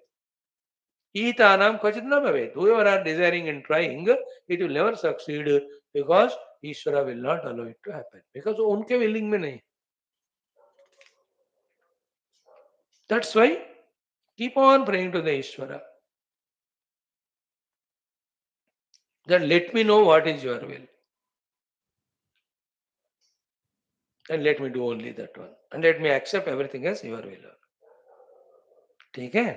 Ihitanam Kochit na Bhavet. Whoever are desiring and trying, it will never succeed because Ishvara will not allow it to happen. Because unke willing mein nahi. That's why keep on praying to the Ishvara. Then let me know what is your will. And let me do only that one. And let me accept everything as your will. ठीक है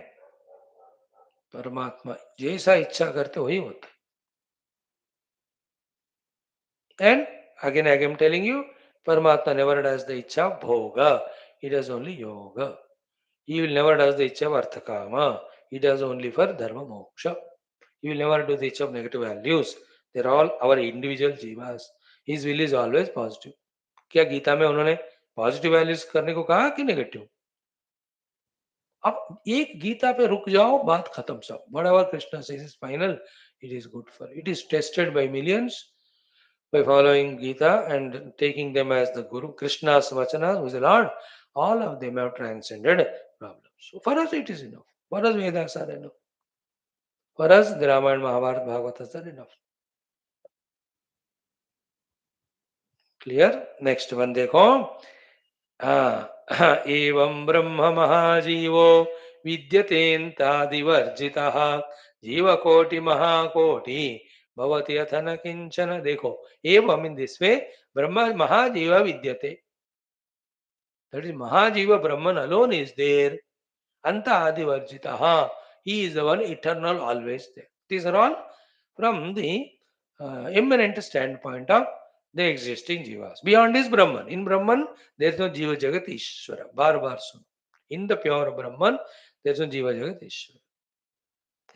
परमात्मा जैसा इच्छा करते वही होता and again I am telling you Paramatma never does the icha of bhoga he does only yoga he will never does the icha of arthakama he does only for dharma moksha he will never do the icha of negative values they're all our individual jivas his will is always positive क्या गीता में उन्होंने positive values करने को कहा कि negative अब एक गीता पे रुक जाओ बात खत्म सब whatever Krishna says is final it is good for it is tested by millions by following Gita and taking them as the Guru Krishna's vachanas who is the Lord all of them have transcended problems so for us it is enough for us Vedas are enough for us the Ramayana Mahabharata Bhagavatas are enough clear next one देखो एवं ब्रह्म महाजीवो विद्यतेन्तादिवर्जितः जीवकोटि महाकोटि भवति अथ न किंचन देखो एवं in this way ब्रह्म महाजीव विद्यते that is Mahajiva Brahman alone is there anta adivarjitaha he is the one eternal always there these are all from the eminent standpoint of They exist in jivas. Beyond is Brahman. In Brahman, there is no Jiva Jagat Ishvara. Bar bar sun. In the pure Brahman, there is no Jiva Jagat Ishvara.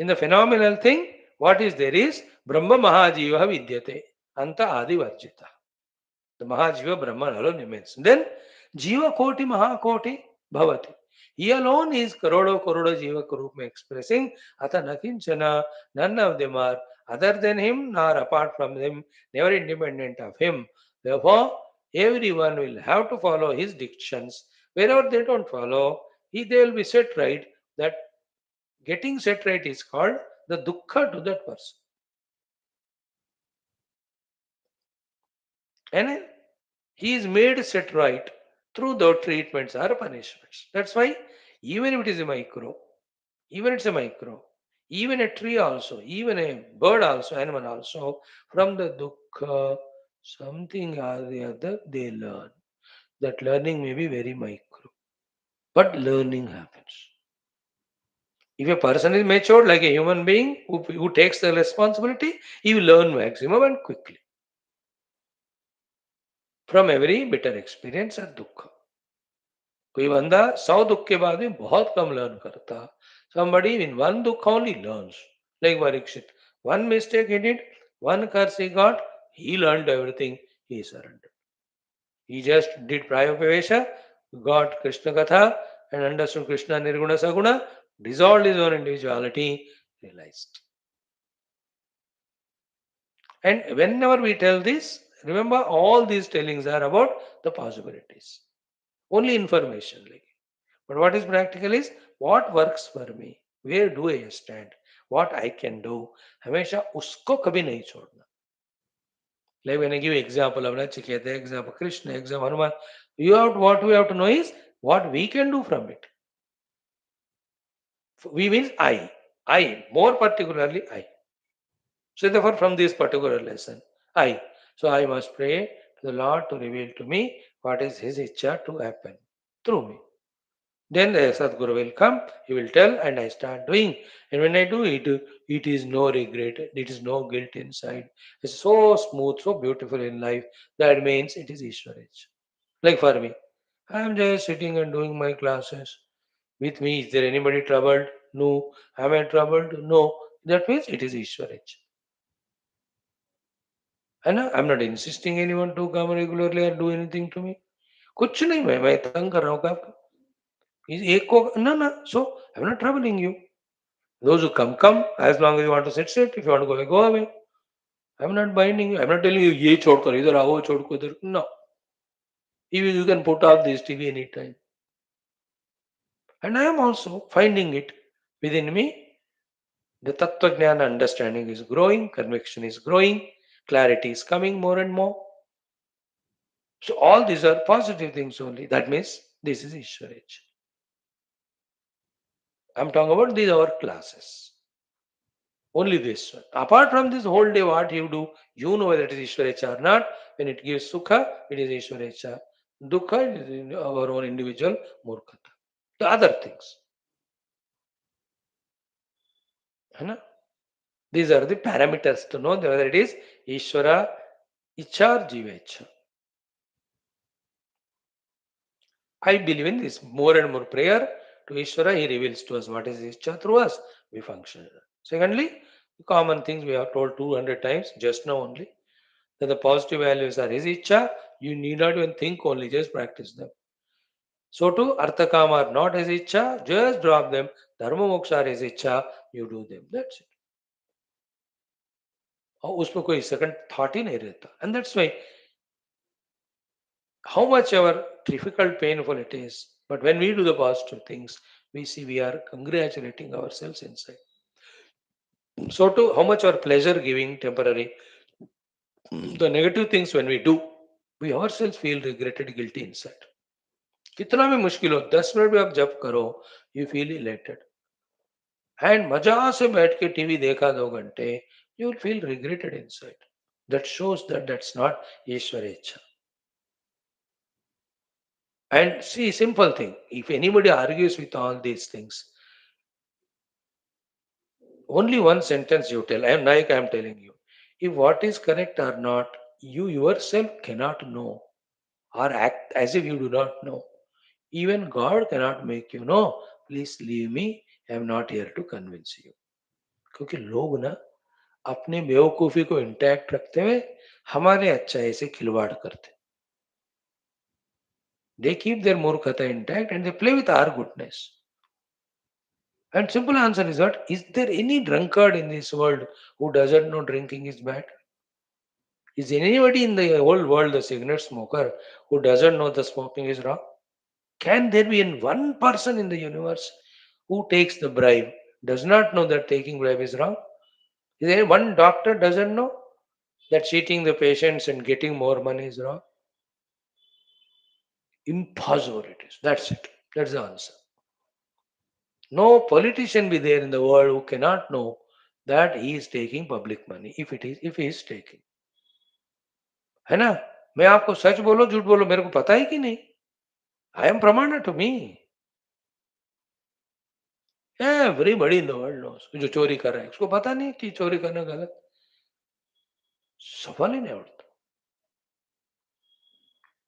In the phenomenal thing, what is there is Brahma Mahajiva Vidyate. Anta Adi Varjita. The Mahajiva Brahman alone remains. Then Jiva Koti Mahakoti Bhavati. He alone is Karodo Koroda Jiva Kurupma expressing Ata Nakinchana, none of them are other than him nor apart from him, never independent of him. Therefore, everyone will have to follow his dictions. Wherever they don't follow, they will be set right. That getting set right is called the dukkha to that person. And he is made set right through the treatments or punishments. That's why even if it is a micro, even it's a micro, even a tree also, even a bird also, animal also, from the dukkha, something or the other, they learn. That learning may be very micro, but learning happens. If a person is matured like a human being who takes the responsibility, he will learn maximum and quickly from every bitter experience and dukkha. कोई बंदा 100 दुख के बाद भी बहुत कम learn करता. Somebody in one dukh only learns. Like Parikshit. One mistake he did, one curse he got, he learned everything, he surrendered. He just did Prayopavesha, got Krishna Katha, and understood Krishna Nirguna Saguna, dissolved his own individuality, realized. And whenever we tell this, remember all these tellings are about the possibilities. Only information. Like. But what is practical is what works for me, where do I stand, what I can do. हमेशा उसको कभी नहीं छोड़ना. Like when I give example of Nachiketa, example Krishna, example Hanuman, what we have to know is what we can do from it. We means I, more particularly I. So therefore from this particular lesson, I. So I must pray to the Lord to reveal to me what is His Ichcha to happen through me. Then the Sadguru will come, he will tell, and I start doing. And when I do it, it is no regret, it is no guilt inside. It's so smooth, so beautiful in life. That means it is Ishwaraj. Like for me, I am just sitting and doing my classes. With me, is there anybody troubled? No. Am I troubled? No. That means it is Ishwaraj. And I am not insisting anyone to come regularly or do anything to me. कुछ नहीं मैं तंग कर रहा हूँ आपका. एक को no no. So I'm not troubling you. Those who come, come. As long as you want to sit, sit. If you want to go away, go away. I'm not binding you. I'm not telling you, ये छोड़कर इधर आओ, छोड़कर इधर. No. You can put off this TV anytime. And I am also finding it within me. The Tattva Jnana understanding is growing, conviction is growing, clarity is coming more and more. So all these are positive things only. That means this is Ishwaraj. I'm talking about these are classes. Only this one. Apart from this whole day, what you do, you know whether it is Ishwarecha or not. When it gives Sukha, it is Ishwarecha. Dukha, it is our own individual Murkhata. The other things. These are the parameters to know whether it is Ishvara, Icha or Jivecha. I believe in this. More and more prayer to Ishvara, he reveals to us what is Icha through us. We function. Secondly, common things we have told 200 times just now only. That the positive values are his Icha, you need not even think only, just practice them. So too, Arthakam are not his Icha, just drop them. Dharma Moksha are his Icha, you do them. That's it. और उसमें कोई second thought ही नहीं रहता. And that's why how much ever difficult, painful it is, but when we do the positive things, we see we are congratulating ourselves inside. So too, how much our pleasure giving temporary, the negative things when we do, we ourselves feel regretted, guilty inside. कितना भी मुश्किल हो 10 minute भी आप जब करो you feel elated and मजा से बैठ के टीवी देखा 2 घंटे you will feel regretted inside that shows that that's not Ishwar iccha and see simple thing if anybody argues with all these things only one sentence you tell I am like I am telling you if what is correct or not You yourself cannot know or act as if you do not know. Even God cannot make you know. Please leave me. I am not here to convince you. क्योंकि लोग ना अपनी बेवकूफी को intact रखते हुए हमारे अच्छाई से खिलवाड़ करते. They keep their murkhata intact and they play with our goodness. And simple answer is what? Is there any drunkard in this world who doesn't know drinking is bad? Is anybody in the whole world a cigarette smoker who doesn't know the smoking is wrong? Can there be one person in the universe who takes the bribe, does not know that taking bribe is wrong? Is there one doctor doesn't know that cheating the patients and getting more money is wrong? Impossible it is. That's it. That's the answer. No politician be there in the world who cannot know that he is taking public money if he is taking. है ना? मैं आपको सच बोलो झूठ बोलो मेरे को पता है कि नहीं. आई एम प्रमाण to me. Everybody in the world knows. जो चोरी कर रहा है उसको पता नहीं कि चोरी करना गलत. सवाल ही नहीं उठता.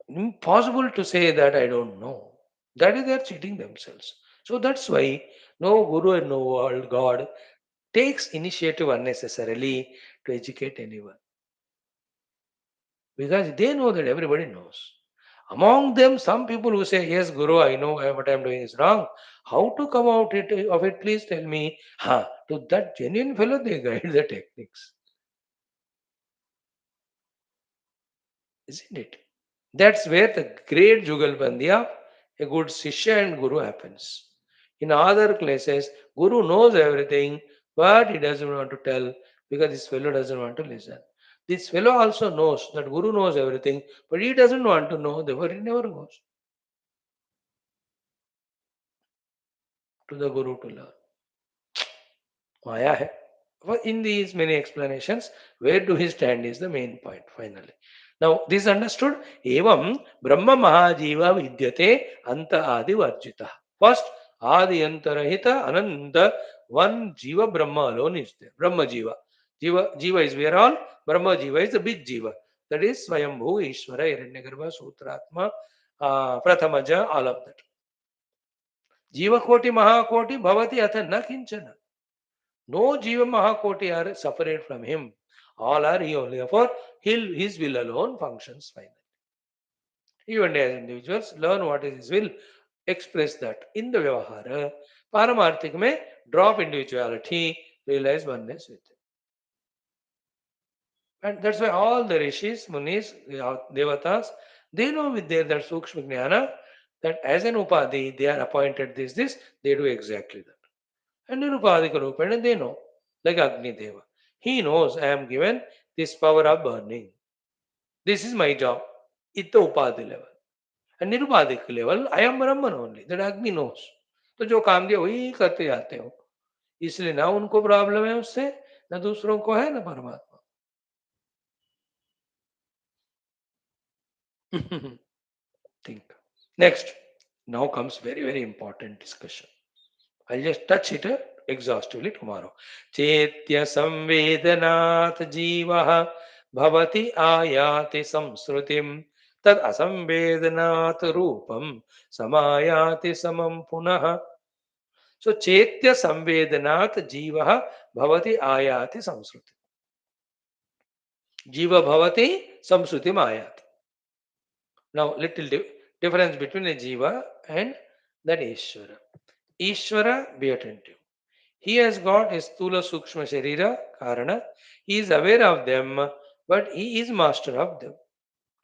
Impossible to say that I don't know. That is, they are cheating themselves. So that's why no guru and no world God takes initiative unnecessarily to educate anyone. Because they know that everybody knows. Among them, some people who say, yes, Guru, I know what I am doing is wrong. How to come out of it, please tell me. To that genuine fellow, they guide the techniques. Isn't it? That's where the great Jugalbandi of a good Sishya and Guru happens. In other places, Guru knows everything, but he doesn't want to tell because this fellow doesn't want to listen. This fellow also knows that Guru knows everything, but he doesn't want to know, therefore he never goes to the Guru to learn. Maya hai. Well, in these many explanations, where do he stand is the main point finally. Now, this understood. Evam Brahma Mahajiva Vidyate Anta Adi Varjita. First, Adi Antarahita Ananda, one Jiva Brahma alone is there. Brahma Jiva. Jiva is where all? Brahma Jiva is the big Jiva. That is Swayambhu, Ishvara, Hiranyagarbha, Sutratma, Prathamaja, all of that. Jiva Koti Mahakoti Bhavati Atha Na Kinchana. No Jiva Mahakoti are separate from him. All are he only. Therefore, his will alone functions finally. Even as individuals learn what is his will, express that in the Vyavahara, Paramarthik may drop individuality, realize oneness with him. And that's why all the rishis, munis, devatas, they know with their that sukshma jnana that as an upadhi, they are appointed this, they do exactly that. And Nirupadika Rupana, they know, like Agni Deva. He knows I am given this power of burning. This is my job. It's the Upadhi level. And Nirupadika level, I am Brahman only. That Agni knows. तो जो काम दिया वही करते जाते हो. इसलिए ना उनको प्रॉब्लम है उससे, ना दूसरों को है, ना परमात्मा. Think. Next. Now comes very, very important discussion. I'll just touch it exhaustively tomorrow. Chetya samvedanat jivaha bhavati ayati samsrutim tad asamvedanat rupam samayati samam punaha. So Chetya samvedanat jivaha bhavati ayati samsrutim. Jiva bhavati samsrutim ayati. Now little difference between a jiva and that Ishvara. Ishvara, be attentive. He has got his Stula Sukshma Sharira, Karana. He is aware of them, but he is master of them,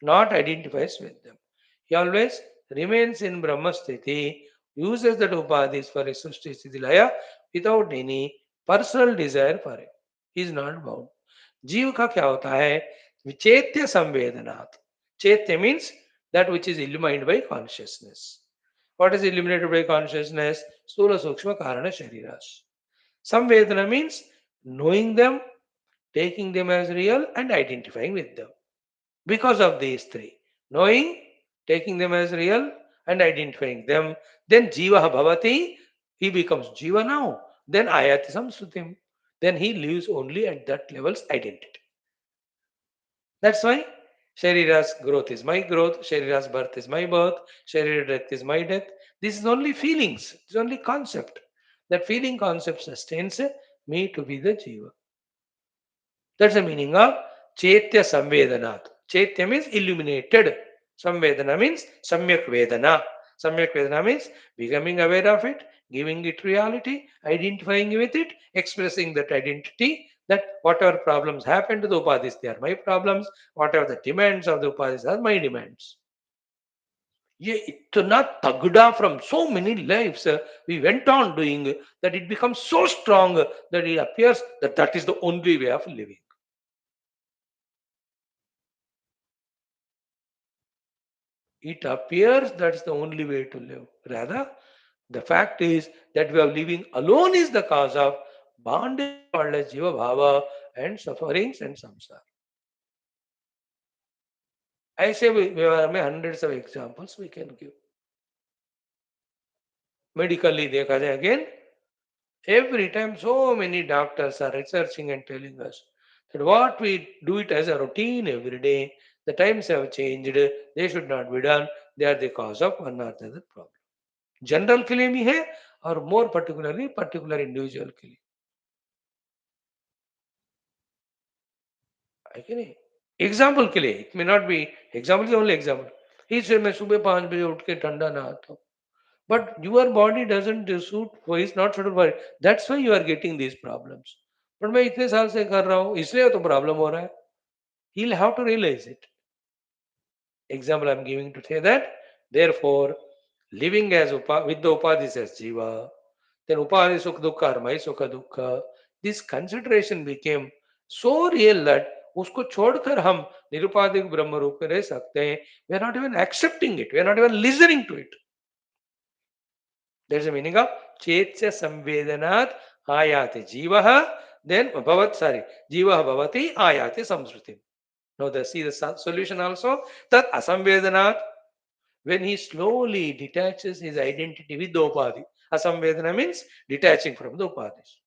not identifies with them. He always remains in Brahma Sthiti, uses the Upadhis for his Sushti Sthiti Laya without any personal desire for it. He is not bound. जीव का क्या होता है? विचेत्य संवेदनात्. Chaitya means that which is illumined by consciousness. What is illuminated by consciousness? Stula Sukshma Karana Shariras. Samvedana means knowing them, taking them as real, and identifying with them. Because of these three, knowing, taking them as real, and identifying them, then Jiva Bhavati, he becomes Jiva now. Then Ayati Samsrutim. Then he lives only at that level's identity. That's why Sharira's growth is my growth, Sharira's birth is my birth, Sharira's death is my death. This is only feelings, it's only concept. That feeling concept sustains me to be the Jiva. That's the meaning of Chaitya Samvedanat. Chaitya means illuminated. Samvedana means Samyak Vedana. Samyak Vedana means becoming aware of it, giving it reality, identifying with it, expressing that identity, that whatever problems happen to the upadhis, they are my problems. Whatever the demands of the upadhis are my demands. ये इतना तगड़ा from so many lives we went on doing that it becomes so strong that it appears that that is the only way of living. It appears that's the only way to live. Rather, the fact is that we are living alone is the cause of bondage called as Jiva Bhava and sufferings and samsara. I say we have hundreds of examples we can give. Medically, dekha jaye again, every time so many doctors are researching and telling us that what we do it as a routine every day, the times have changed, they should not be done, they are the cause of one or the other problem. General के लिए भी है और मोर particularly particular individual के लिए है कि नहीं एग्जाम्पल के लिए it may not be example only example इससे मैं सुबह 5 बजे उठ के ठंडा नहाता हूँ but your body doesn't suit is not suited for that's why you are getting these problems but मैं इतने साल से कर रहा हूँ इसलिए तो प्रॉब्लम हो रहा है he will have to realise it example I'm giving to say that therefore living as with the upadhis as jiva then upadhi sukha dukkha or my sukha dukkha this consideration became so real that उसको छोड़कर हम निरुपाधिक ब्रह्म रूप में रह सकते हैं we are not even accepting it we are not even listening to it there's a meaning of chetya samvedanat ayate jivah then bhavat sorry jivah bhavati ayate samsrutim now the see the solution also that asamvedanat when he slowly detaches his identity with the upadhi. Asamvedana means detaching from the upadhis.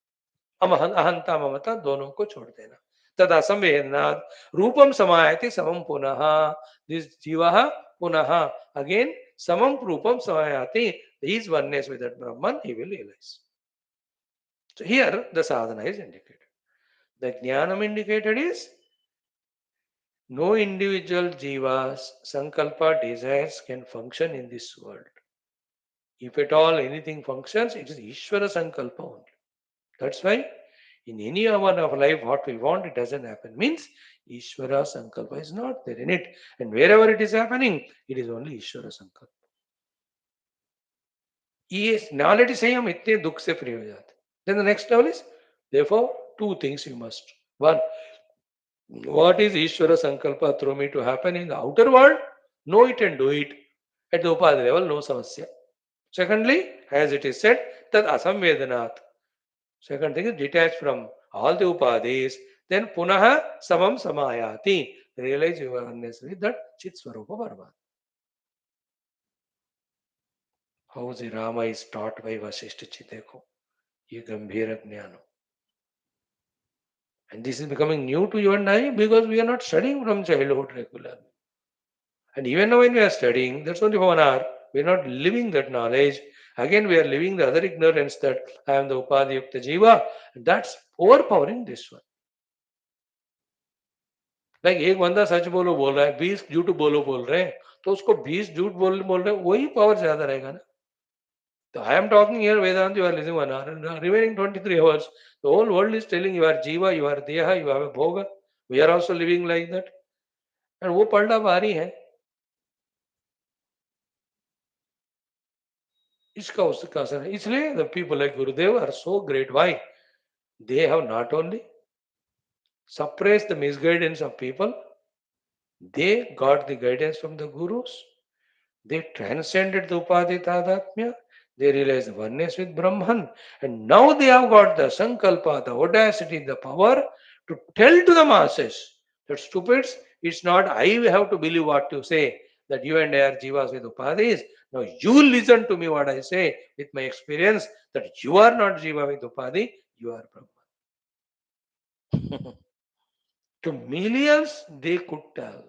अहंता ममता दोनों को छोड़ देना तद असंवेदनात् रूपम समायति समम पुनः this जीवः पुनः again samam Rupam समायति his oneness with that Brahman he will realize. So here the sadhana is indicated. The jnanam indicated is no individual jiva's sankalpa desires can function in this world. If at all anything functions, it is Ishvara Sankalpa only. That's why in any one of life, what we want, it doesn't happen. Means Ishvara Sankalpa is not there in it. And wherever it is happening, it is only Ishvara Sankalpa. Yes, now let us say हम इतने दुख से free हो जाते. Then the next level is, therefore, two things you must. One, what is Ishvara Sankalpa through me to happen in the outer world? Know it and do it. At the Upadhi level, no samasya. Secondly, as it is said, that asamvedanat. Second thing is detached from all the upadhis. Then punaha samam samayati. Realize your oneness with that chit swarupa Paramatma. How the Rama is taught by Vaashishtha ji देखो ये गंभीर ज्ञान and this is becoming new to you and I because we are not studying from childhood regularly. And even now when we are studying, that's only for 1 hour. We are not living that knowledge. Again, we are living the other ignorance that I am the Upadhi Yukta Jiva. That's overpowering this one. Like एक बंदा सच बोलो बोल रहा है 20 झूठ बोल रहे हैं तो उसको 20 झूठ बोल रहे हैं वही पावर ज्यादा रहेगा ना तो I am talking here Vedant you are listening 1 hour and remaining 23 hours the whole world is telling you are jiva you are deha you have a bhoga we are also living like that and वो पढ़ना भारी है इसका उसका असर है इसलिए the people like Gurudev are so great why they have not only suppressed the misguidance of people they got the guidance from the gurus. They transcended the Upadhi Tadatmya. They realized oneness with Brahman. And now they have got the Sankalpa, the audacity, the power to tell to the masses that stupids, it's not I have to believe what you say, that you and I are Jivas with Upadhis. Now you listen to me what I say with my experience that you are not Jiva with Upadhi, you are Brahman. To millions, they could tell.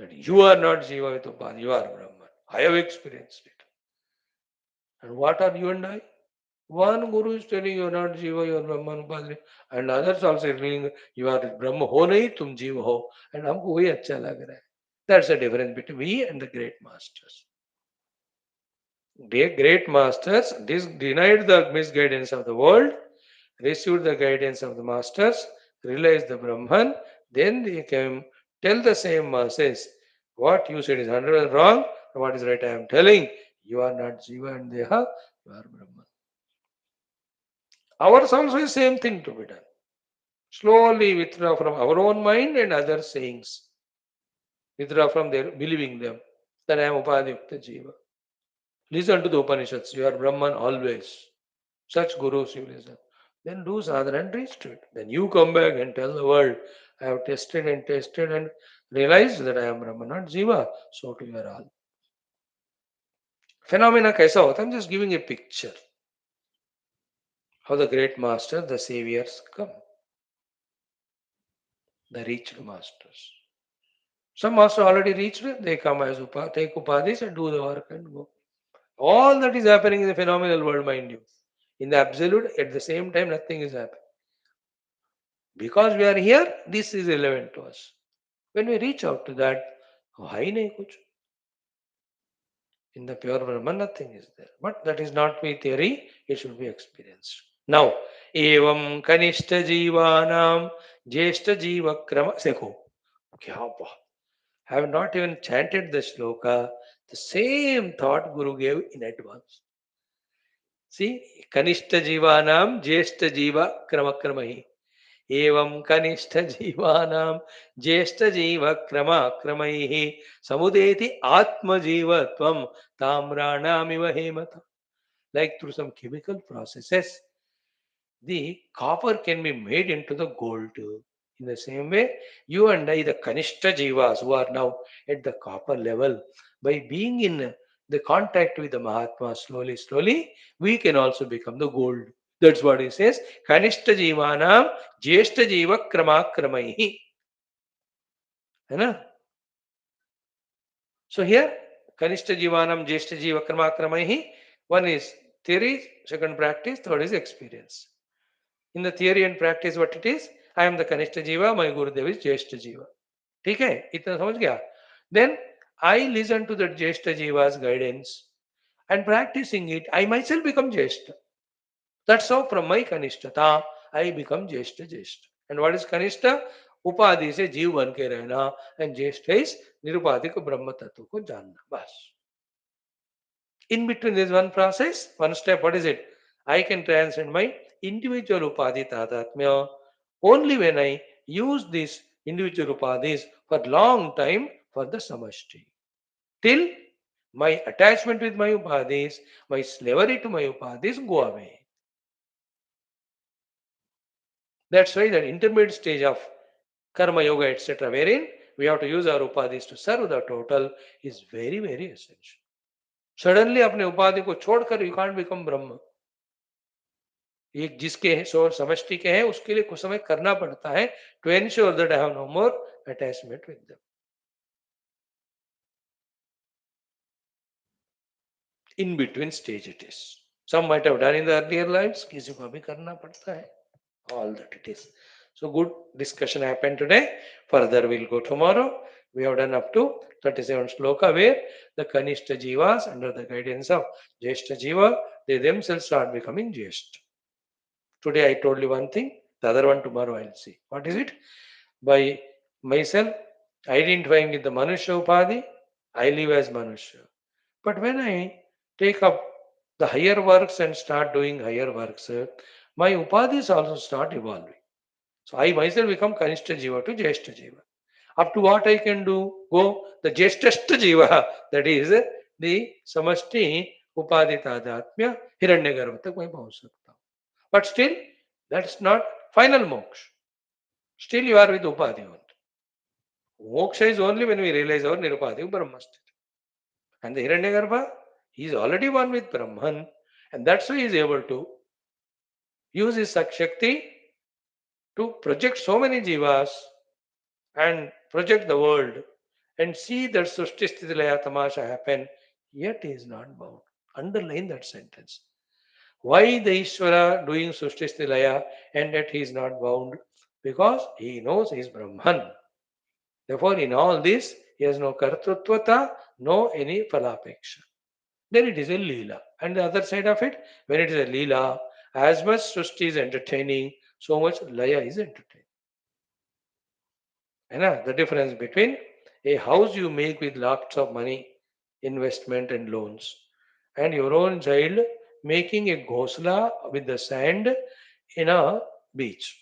that you are not Jiva with Upadhi, you are Brahman. I have experienced it. And what are you and I? One Guru is telling you are not Jiva, you are Brahman Upadhi, and others also telling you are Brahma ho nahi, tum Jiva ho. And हमको वही अच्छा लग रहा है. That's the difference between we and the great masters. The great masters denied the misguidance of the world, received the guidance of the masters, realized the Brahman, then they came tell the same masses, what you said is 100% wrong, what is right I am telling. You are not Jiva and Deha, you are Brahman. Ours also is same thing to be done. Slowly withdraw from our own mind and other sayings. Withdraw from their believing them that I am Upadhyukta Jiva. Listen to the Upanishads. You are Brahman always. Such gurus you listen. Then do sadhana and reach to it. Then you come back and tell the world, I have tested and realized that I am Brahman, not Jiva. So to you are all. Phenomena kaisa hota? I'm just giving a picture. How the great master, the saviors come. The reached masters. Some master already reached it, they come as take upadhis and do the work and go. All that is happening in the phenomenal world, mind you. In the absolute, at the same time, nothing is happening. Because we are here, this is relevant to us. When we reach out to that, hai nahi kuch. In the pure Brahman, nothing is there. But that is not my theory, it should be experienced. Now, evam kanishta jivanam jeshta jiva krama. Sekho, kya baat. Have not even chanted the shloka, the same thought Guru gave in advance. See, kanishta jivanam jeshta jiva krama kramahi. Evam kanishta jivanam jeshta jiva krama kramaihi samudeti atma jiva tvam tamranamiva hemata. Like through some chemical processes, the copper can be made into the gold. In the same way, you and I, the Kanishta Jivas who are now at the copper level, by being in the contact with the Mahatma slowly, we can also become the gold. That's what he says. Kanishta Jivanam Jeshta Jiva Krama Kramaihi. So here, Kanishta Jivanam Jeshta Jiva Krama Kramaihi. One is theory, second practice, third is experience. In the theory and practice, what it is? I am the Kanishta Jiva, my Gurudev is Jeshta Jiva. ठीक है इतना समझ गया then I listen to the Jeshta Jiva's guidance and practicing it I myself become Jeshta. That's how from my Kanishtata I become Jeshta. And what is Kanishta? उपाधि से जीव बन के रहना and Jeshta is निरुपाधिक ब्रह्म तत्व को जानना बस. In between there is one process, one step. What is it? I can transcend my individual upadhi tadatmya only when I use these individual upadhis for long time for the samashti. Till my attachment with my upadhis, my slavery to my upadhis go away. That's why that intermediate stage of karma yoga, etc., wherein we have to use our upadhis to serve the total, is very, very essential. Suddenly अपने उपाधि को छोड़कर you can't become Brahma. एक जिसके समष्टि के हैं उसके लिए कुछ समय करना पड़ता है to ensure that I have no more attachment with them. In between stage it is. Some might have done in the earlier lives, किसी को भी करना पड़ता है. All that it is. So good discussion happened today. Further we'll go tomorrow. We have done up to 37 shloka where the Kanishta Jivas under the guidance of Jeshta Jiva, they themselves start becoming Jeshta. Today I told you one thing, the other one tomorrow I'll see. What is it? By myself identifying with the Manusha Upadhi, I live as Manusha. But when I take up the higher works and start doing higher works, my Upadhis also start evolving. So I myself become Kanishta Jiva to Jeshta Jiva. Up to what I can do? Go the Jeshtashta Jiva, that is the Samashti Upadhi Tadatmya Hiranyagarbha tak मैं पहुंच सकता हूँ. But still, that's not final moksha. Still you are with Upadhi only. Moksha is only when we realize our Nirupadhi Brahmasthiti. And the Hiranyagarbha, he is already one with Brahman. And that's why he is able to use his Shakti to project so many jivas and project the world and see that Srishti Sthiti Laya Tamasha happen, yet he is not bound. Underline that sentence. Why the Ishvara doing Srishti Sthiti Laya and yet he is not bound? Because he knows he is Brahman. Therefore, in all this, he has no kartrutvata, no any phalapeksha. Then it is a leela. And the other side of it, when it is a leela, as much Srishti is entertaining, so much Laya is entertaining. The difference between a house you make with lots of money, investment and loans, and your own child making a ghosla with the sand in a beach.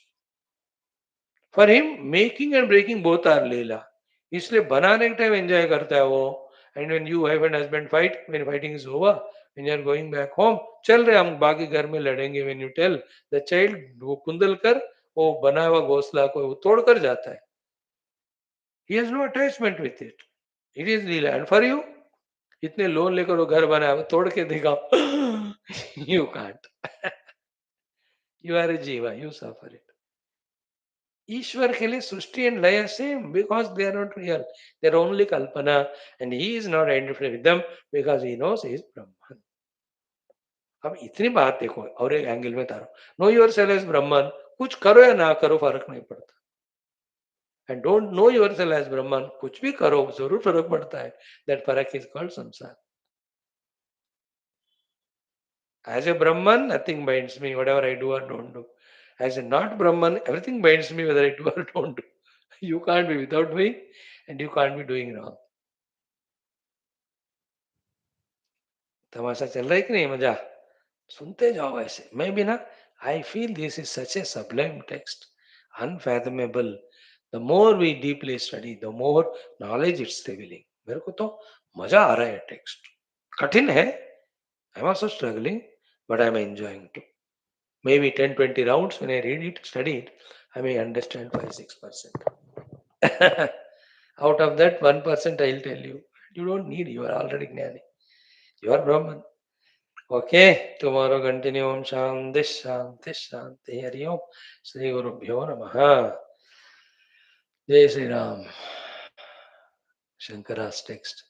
For him, making and breaking both are leela. इसलिए बनाने के time enjoy करता है वो. And when you have an husband fight, when fighting is over, when you are going back home, चल रहे हम बाकी घर में लड़ेंगे. When you tell the child वो कुंदल कर वो बना हुआ घोंसला को वो तोड़ कर जाता है. He has no attachment with it. It is Leela. And for you, इतने लोन लेकर वो घर बनाया वो तोड़ के दिखाओ. You can't. You are a jiva. You suffer it. Ishwar के लिए srishti and laya same because they are not real, they are only kalpana and he is not identified with them because he knows he is Brahman. अब इतनी बात देखो और एक angle में तारो. Know yourself as Brahman, कुछ करो या ना करो फर्क नहीं पड़ता. And don't know yourself as Brahman, कुछ भी करो जरूर फर्क पड़ता है. दैट फर्क इज कॉल्ड संसार. As a Brahman, nothing binds me, whatever I do or don't do. As a not Brahman, everything binds me whether I do or don't do. You can't be without doing and you can't be doing wrong. तमाशा चल रहा है कि नहीं? मजा सुनते जाओ ऐसे. मैं भी ना, I feel this is such A sublime text, unfathomable. The more we deeply study, the more knowledge it's revealing. मेरे को तो मजा आ रहा है टेक्स्ट. कठिन है. I am also struggling but I am enjoying too. Maybe 10, 20 rounds when I read it, study it, I may understand 5, 6%. Out of that 1%, I'll tell you. You don't need, you are already Gnani. You are Brahman. Okay, tomorrow continue. Om Shanti, Shanti, Shanti. Hari Om. Shri Gurubhyo Namaha. Jai Sri Ram. Shankara's text.